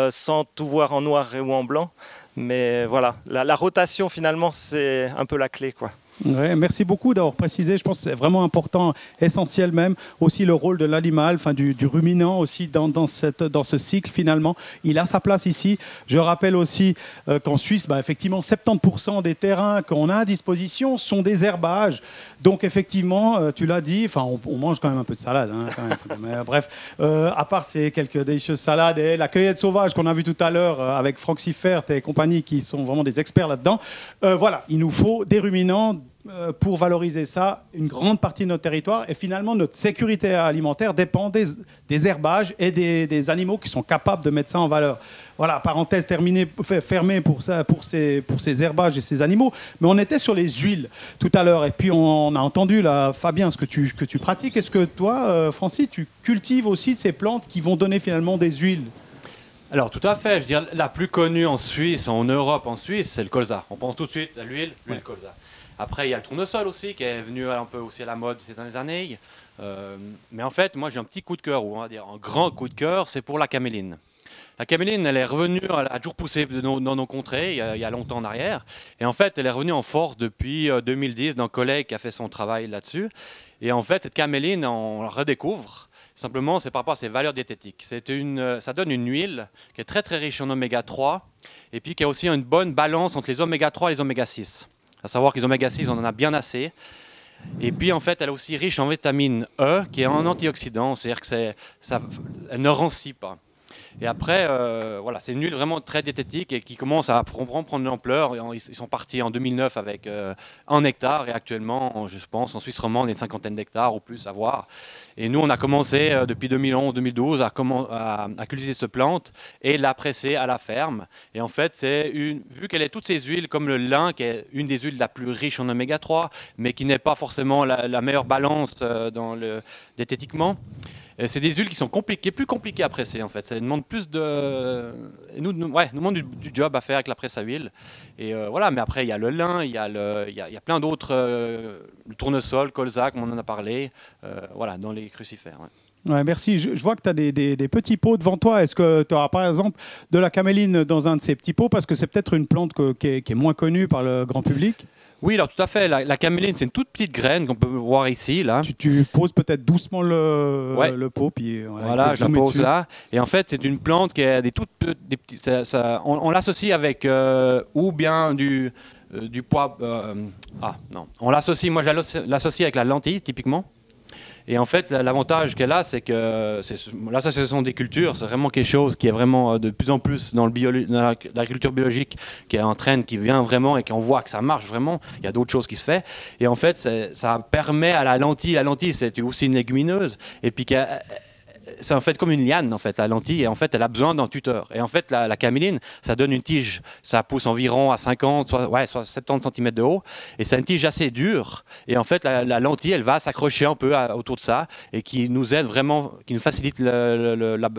sans tout voir en noir ou en blanc. Mais voilà, la rotation, finalement, c'est un peu la clé, quoi. Ouais, merci beaucoup d'avoir précisé. Je pense que c'est vraiment important, essentiel même. Aussi le rôle de l'animal, enfin du ruminant aussi dans ce cycle finalement. Il a sa place ici. Je rappelle aussi qu'en Suisse, effectivement, 70% des terrains qu'on a à disposition sont des herbages. Donc effectivement, tu l'as dit, enfin on mange quand même un peu de salade. Hein, quand même. Mais, bref, à part ces quelques délicieuses salades et la cueillette sauvage qu'on a vu tout à l'heure avec Franck Siffert et compagnie qui sont vraiment des experts là-dedans. Voilà, il nous faut des ruminants pour valoriser ça, une grande partie de notre territoire. Et finalement, notre sécurité alimentaire dépend des herbages et des animaux qui sont capables de mettre ça en valeur. Voilà, parenthèse fermée pour ces herbages et ces animaux. Mais on était sur les huiles tout à l'heure. Et puis, on a entendu, là, Fabien, ce que tu pratiques. Est-ce que toi, Francis, tu cultives aussi ces plantes qui vont donner finalement des huiles ? Alors tout à fait, je dirais la plus connue en Suisse, en Europe en Suisse, c'est le colza. On pense tout de suite à l'huile colza. Après, il y a le tournesol aussi, qui est venu un peu aussi à la mode ces dernières années. Mais en fait, moi, j'ai un petit coup de cœur, ou on va dire un grand coup de cœur, c'est pour la caméline. La caméline, elle est revenue, elle a toujours poussé dans nos contrées, il y a longtemps en arrière. Et en fait, elle est revenue en force depuis 2010 d'un collègue qui a fait son travail là-dessus. Et en fait, cette caméline, on la redécouvre. Simplement, c'est par rapport à ses valeurs diététiques. Ça donne une huile qui est très très riche en oméga 3 et puis qui a aussi une bonne balance entre les oméga 3 et les oméga 6. À savoir que les oméga 6, on en a bien assez. Et puis en fait, elle est aussi riche en vitamine E qui est un antioxydant, c'est-à-dire que elle ne rancit pas. Et après, voilà, c'est une huile vraiment très diététique et qui commence à prendre de l'ampleur. Ils sont partis en 2009 avec 1 hectare et actuellement, je pense, en Suisse romande, il y a une cinquantaine d'hectares ou plus à voir. Et nous, on a commencé depuis 2011-2012 à cultiver cette plante et la presser à la ferme. Et en fait, vu qu'elle est toutes ces huiles, comme le lin, qui est une des huiles la plus riche en oméga 3, mais qui n'est pas forcément la meilleure balance diététiquement, c'est des huiles qui sont plus compliquées à presser en fait. Ça demande plus nous demande du job à faire avec la presse à huile. Et voilà, mais après il y a le lin, il y a plein d'autres, le tournesol, colza, comme on en a parlé, voilà, dans les crucifères. Ouais. Ouais, merci. Je vois que tu as des petits pots devant toi. Est-ce que tu auras par exemple de la caméline dans un de ces petits pots parce que c'est peut-être une plante qui est moins connue par le grand public? Oui, alors tout à fait. La caméline, c'est une toute petite graine qu'on peut voir ici. Là. Tu poses peut-être doucement le pot. Puis, voilà, je la pose dessus. Là. Et en fait, c'est une plante qui a des petits. On l'associe avec ou bien du pois. Non. Moi, je l'associe avec la lentille, typiquement. Et en fait, l'avantage qu'elle a, c'est que l'association des cultures, c'est vraiment quelque chose qui est vraiment de plus en plus dans l'agriculture biologique, qui est en train, qui vient vraiment et qu'on voit que ça marche vraiment. Il y a d'autres choses qui se font. Et en fait, ça permet à la lentille c'est aussi une légumineuse, et puis c'est en fait comme une liane, en fait, la lentille, et en fait, elle a besoin d'un tuteur. Et en fait, la caméline, ça donne une tige, ça pousse environ à 50, soit 70 cm de haut, et c'est une tige assez dure. Et en fait, la lentille, elle va s'accrocher un peu autour de ça, et qui nous aide vraiment, qui nous facilite la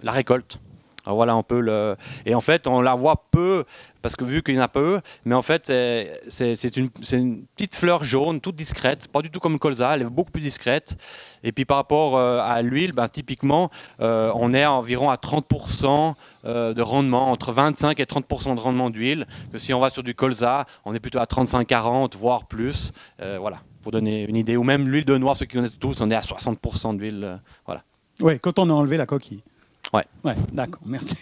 récolte. Alors voilà un peu et en fait, on la voit peu, parce que vu qu'il y en a peu, mais en fait, c'est une petite fleur jaune, toute discrète, pas du tout comme le colza, elle est beaucoup plus discrète. Et puis par rapport à l'huile, typiquement, on est environ à 30% de rendement, entre 25 et 30% de rendement d'huile. Que si on va sur du colza, on est plutôt à 35-40, voire plus. Voilà, pour donner une idée. Ou même l'huile de noix, ceux qui connaissent tous, on est à 60% d'huile. Voilà. Oui, quand on a enlevé la coquille. Ouais, d'accord, merci.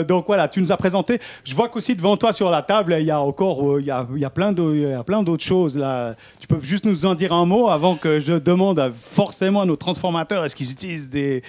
Donc voilà, tu nous as présenté. Je vois qu'aussi devant toi sur la table, il y a encore, il y a plein d'autres choses là. Tu peux juste nous en dire un mot avant que je demande forcément à nos transformateurs est-ce qu'ils utilisent des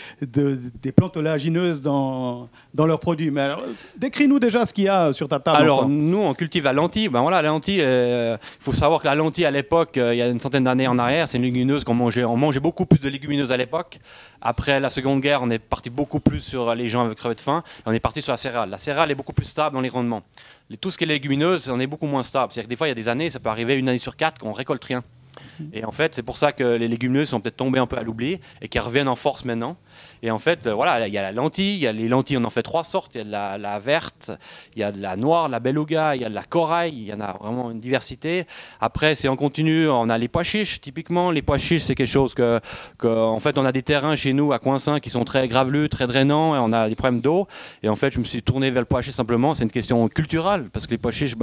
plantes oléagineuses dans leurs produits. Mais alors, décris-nous déjà ce qu'il y a sur ta table. Alors encore. nous, on cultive la lentille. La lentille. Il faut savoir que la lentille à l'époque, il y a une centaine d'années en arrière, c'est une légumineuse qu'on mangeait. On mangeait beaucoup plus de légumineuses à l'époque. Après la Seconde Guerre, on est parti beaucoup plus sur les gens avec crevés de faim. Et on est parti sur la céréale. La céréale est beaucoup plus stable dans les rendements. Tout ce qui est légumineuse, on est beaucoup moins stable. C'est-à-dire que des fois, il y a des années, ça peut arriver une année sur 4 qu'on récolte rien. Et en fait, c'est pour ça que les légumineuses sont peut-être tombées un peu à l'oubli et qu'elles reviennent en force maintenant. Et en fait, voilà, il y a la lentille, il y a les lentilles, on en fait 3 sortes. Il y a de la verte, il y a de la noire, la beluga, il y a de la corail, il y en a vraiment une diversité. Après, c'est en continu, on a les pois chiches, typiquement. Les pois chiches, c'est quelque chose en fait, on a des terrains chez nous à Coinsin qui sont très graveleux, très drainants, et on a des problèmes d'eau. Et en fait, je me suis tourné vers le pois chiche simplement, c'est une question culturelle, parce que les pois chiches,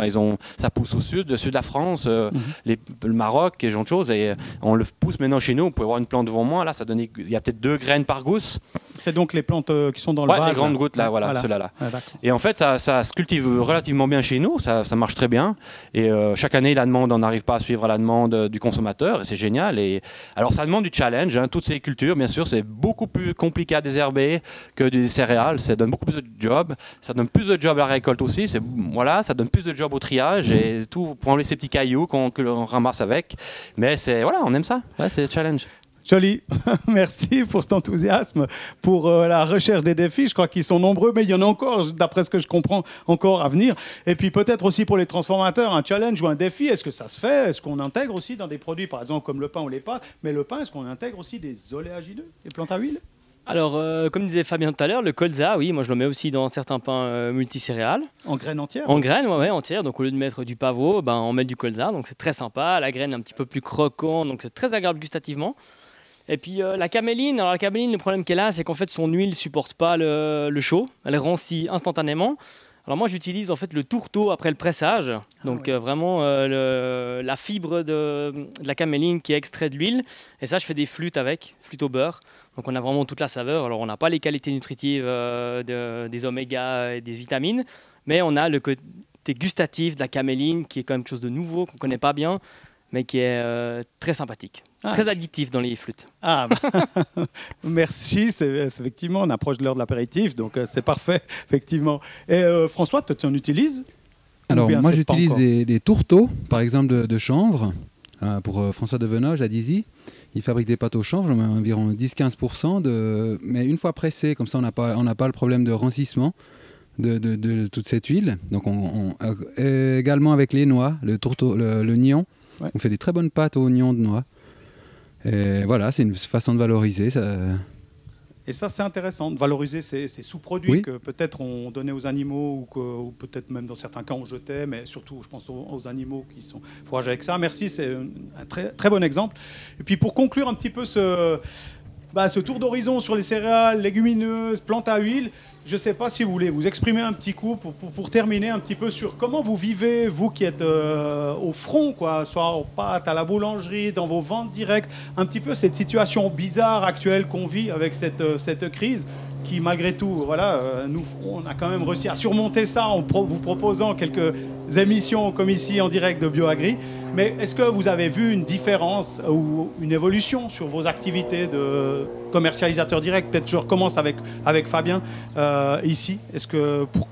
ça pousse au sud de la France, le Maroc, et ce genre de choses, et on le pousse maintenant chez nous. Vous pouvez voir une plante devant moi, là, il y a peut-être 2 graines par gousse. C'est donc les plantes qui sont dans le vase. Les grandes gouttes, là, voilà. Ceux-là. Ah, et en fait, ça se cultive relativement bien chez nous, ça marche très bien. Et chaque année, on n'arrive pas à suivre la demande du consommateur, et c'est génial. Et alors, ça demande du challenge, hein. Toutes ces cultures, bien sûr, c'est beaucoup plus compliqué à désherber que des céréales. Ça donne beaucoup plus de job. Ça donne plus de job à la récolte aussi. Ça donne plus de job au triage et tout, pour enlever ces petits cailloux que l'on ramasse avec. Mais on aime ça. Ouais, c'est le challenge. Joli, merci pour cet enthousiasme, pour la recherche des défis. Je crois qu'ils sont nombreux, mais il y en a encore, d'après ce que je comprends, encore à venir. Et puis peut-être aussi pour les transformateurs, un challenge ou un défi, est-ce que ça se fait? Est-ce qu'on intègre aussi dans des produits, par exemple comme le pain ou les pâtes? Mais le pain, est-ce qu'on intègre aussi des oléagineux, des plantes à huile? Alors, comme disait Fabien tout à l'heure, le colza, oui, moi je le mets aussi dans certains pains multicéréales. En graines entières? En graines, ouais, entières. Donc au lieu de mettre du pavot, on met du colza, donc c'est très sympa. La graine est un petit peu plus croquante, donc c'est très agréable gustativement. Et puis la caméline, le problème qu'elle a, c'est qu'en fait son huile ne supporte pas le chaud, elle rancit instantanément. Alors moi j'utilise en fait le tourteau après le pressage, donc vraiment la fibre de la caméline qui est extrait de l'huile, et ça je fais des flûtes au beurre, donc on a vraiment toute la saveur. Alors on n'a pas les qualités nutritives des oméga et des vitamines, mais on a le côté gustatif de la caméline qui est quand même quelque chose de nouveau, qu'on ne connaît pas bien, mais qui est très sympathique, très addictif dans les flûtes. Ah, merci, c'est effectivement, on approche de l'heure de l'apéritif, donc c'est parfait, effectivement. Et François, toi, tu en utilises? Alors, moi, j'utilise des tourteaux, par exemple, de chanvre, pour François de Venoge à Dizy. Il fabrique des pâtes au chanvre, j'en mets environ 10-15%, mais une fois pressé, comme ça, on n'a pas le problème de rancissement de toute cette huile. Donc, également avec les noix, le nion. Ouais. On fait des très bonnes pâtes aux oignons de noix. Et voilà, c'est une façon de valoriser. Et ça, c'est intéressant, de valoriser ces sous-produits que peut-être on donnait aux animaux ou peut-être même dans certains cas on jetait, mais surtout, je pense aux animaux qui sont fourragés avec ça. Merci, c'est un très, très bon exemple. Et puis pour conclure un petit peu ce tour d'horizon sur les céréales, légumineuses, plantes à huile, je ne sais pas si vous voulez vous exprimer un petit coup pour terminer un petit peu sur comment vous vivez, vous qui êtes au front, quoi, soit aux pâtes, à la boulangerie, dans vos ventes directes, un petit peu cette situation bizarre actuelle qu'on vit avec cette crise qui, malgré tout, voilà, nous, on a quand même réussi à surmonter ça en vous proposant quelques émissions comme ici en direct de BioAgri. Mais est-ce que vous avez vu une différence ou une évolution sur vos activités de commercialisateur direct? Peut-être je recommence avec Fabien ici. Est-ce que pour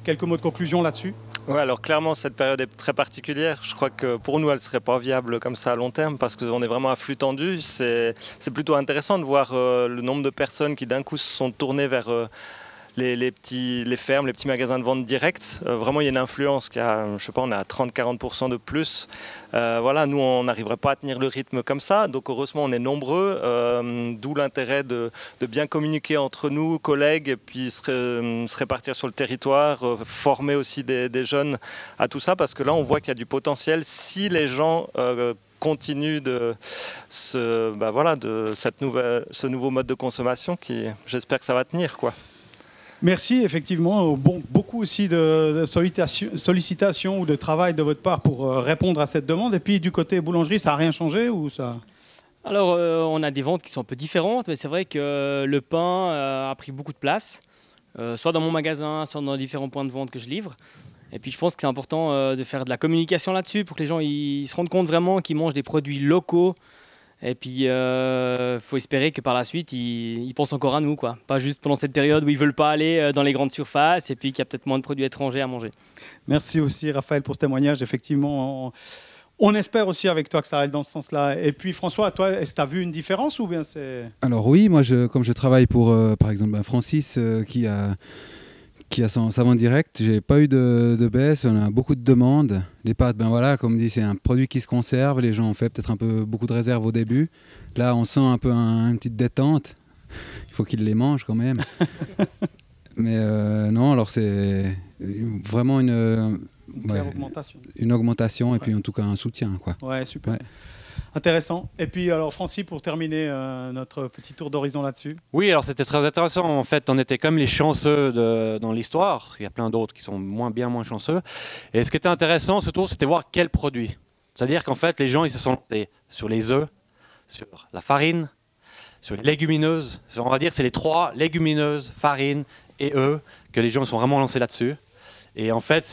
quelques mots de conclusion là-dessus? Oui, alors clairement, cette période est très particulière. Je crois que pour nous, elle ne serait pas viable comme ça à long terme parce qu'on est vraiment à flux tendu. C'est plutôt intéressant de voir le nombre de personnes qui d'un coup se sont tournées vers les fermes, les petits magasins de vente directe. Vraiment, il y a une influence qui a, je sais pas, on est à 30-40% de plus. Voilà, nous, on n'arriverait pas à tenir le rythme comme ça. Donc, heureusement, on est nombreux. D'où l'intérêt de bien communiquer entre nous, collègues, et puis se répartir sur le territoire, former aussi des jeunes à tout ça. Parce que là, on voit qu'il y a du potentiel si les gens continuent de ce nouveau mode de consommation qui, j'espère que ça va tenir, quoi. Merci, effectivement. Beaucoup aussi de sollicitations ou de travail de votre part pour répondre à cette demande. Et puis, du côté boulangerie, ça n'a rien changé ou ça? Alors, on a des ventes qui sont un peu différentes, mais c'est vrai que le pain a pris beaucoup de place, soit dans mon magasin, soit dans différents points de vente que je livre. Et puis, je pense que c'est important de faire de la communication là-dessus pour que les gens ils se rendent compte vraiment qu'ils mangent des produits locaux. Et puis, faut espérer que par la suite, ils pensent encore à nous, quoi. Pas juste pendant cette période où ils ne veulent pas aller dans les grandes surfaces et puis qu'il y a peut-être moins de produits étrangers à manger. Merci aussi, Raphaël, pour ce témoignage. Effectivement, on espère aussi avec toi que ça aille dans ce sens-là. Et puis, François, toi, est-ce que tu as vu une différence ou bien c'est... Alors oui, moi, comme je travaille pour, par exemple, Francis, qui qui a sa vente directe. J'ai pas eu de baisse, on a beaucoup de demandes. Les pâtes, ben voilà, comme dit, c'est un produit qui se conserve. Les gens ont fait peut-être un peu beaucoup de réserves au début. Là, on sent un peu une petite détente. Il faut qu'ils les mangent quand même. Mais non, alors c'est vraiment une augmentation. Une augmentation et puis en tout cas un soutien, quoi. Ouais, super. Ouais. Intéressant. Et puis alors Francis, pour terminer notre petit tour d'horizon là-dessus. Oui, alors c'était très intéressant. En fait, on était comme les chanceux dans l'histoire. Il y a plein d'autres qui sont bien moins chanceux. Et ce qui était intéressant, surtout, c'était voir quel produit. C'est-à-dire qu'en fait, les gens, ils se sont lancés sur les œufs, sur la farine, sur les légumineuses. On va dire que c'est les 3, légumineuses, farine et œufs, que les gens sont vraiment lancés là-dessus. Et en fait,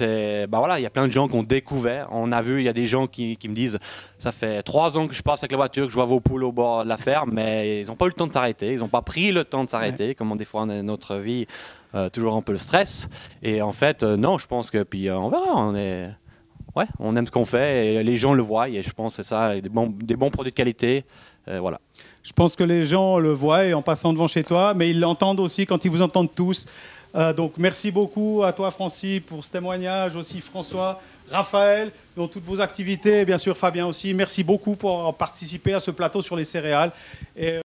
voilà, il y a plein de gens qui ont découvert. On a vu, il y a des gens qui me disent ça fait 3 ans que je passe avec la voiture, que je vois vos poules au bord de la ferme, mais ils n'ont pas eu le temps de s'arrêter. Ils n'ont pas pris le temps de s'arrêter, ouais. Comme des fois on a dans notre vie toujours un peu le stress. Et en fait, non, je pense que puis on verra. On aime ce qu'on fait et les gens le voient. Et je pense que c'est ça, des bons produits de qualité. Voilà. Je pense que les gens le voient en passant devant chez toi, mais ils l'entendent aussi quand ils vous entendent tous. Donc merci beaucoup à toi Francis pour ce témoignage, aussi François, Raphaël, dans toutes vos activités, et bien sûr Fabien aussi. Merci beaucoup pour participer à ce plateau sur les céréales. Et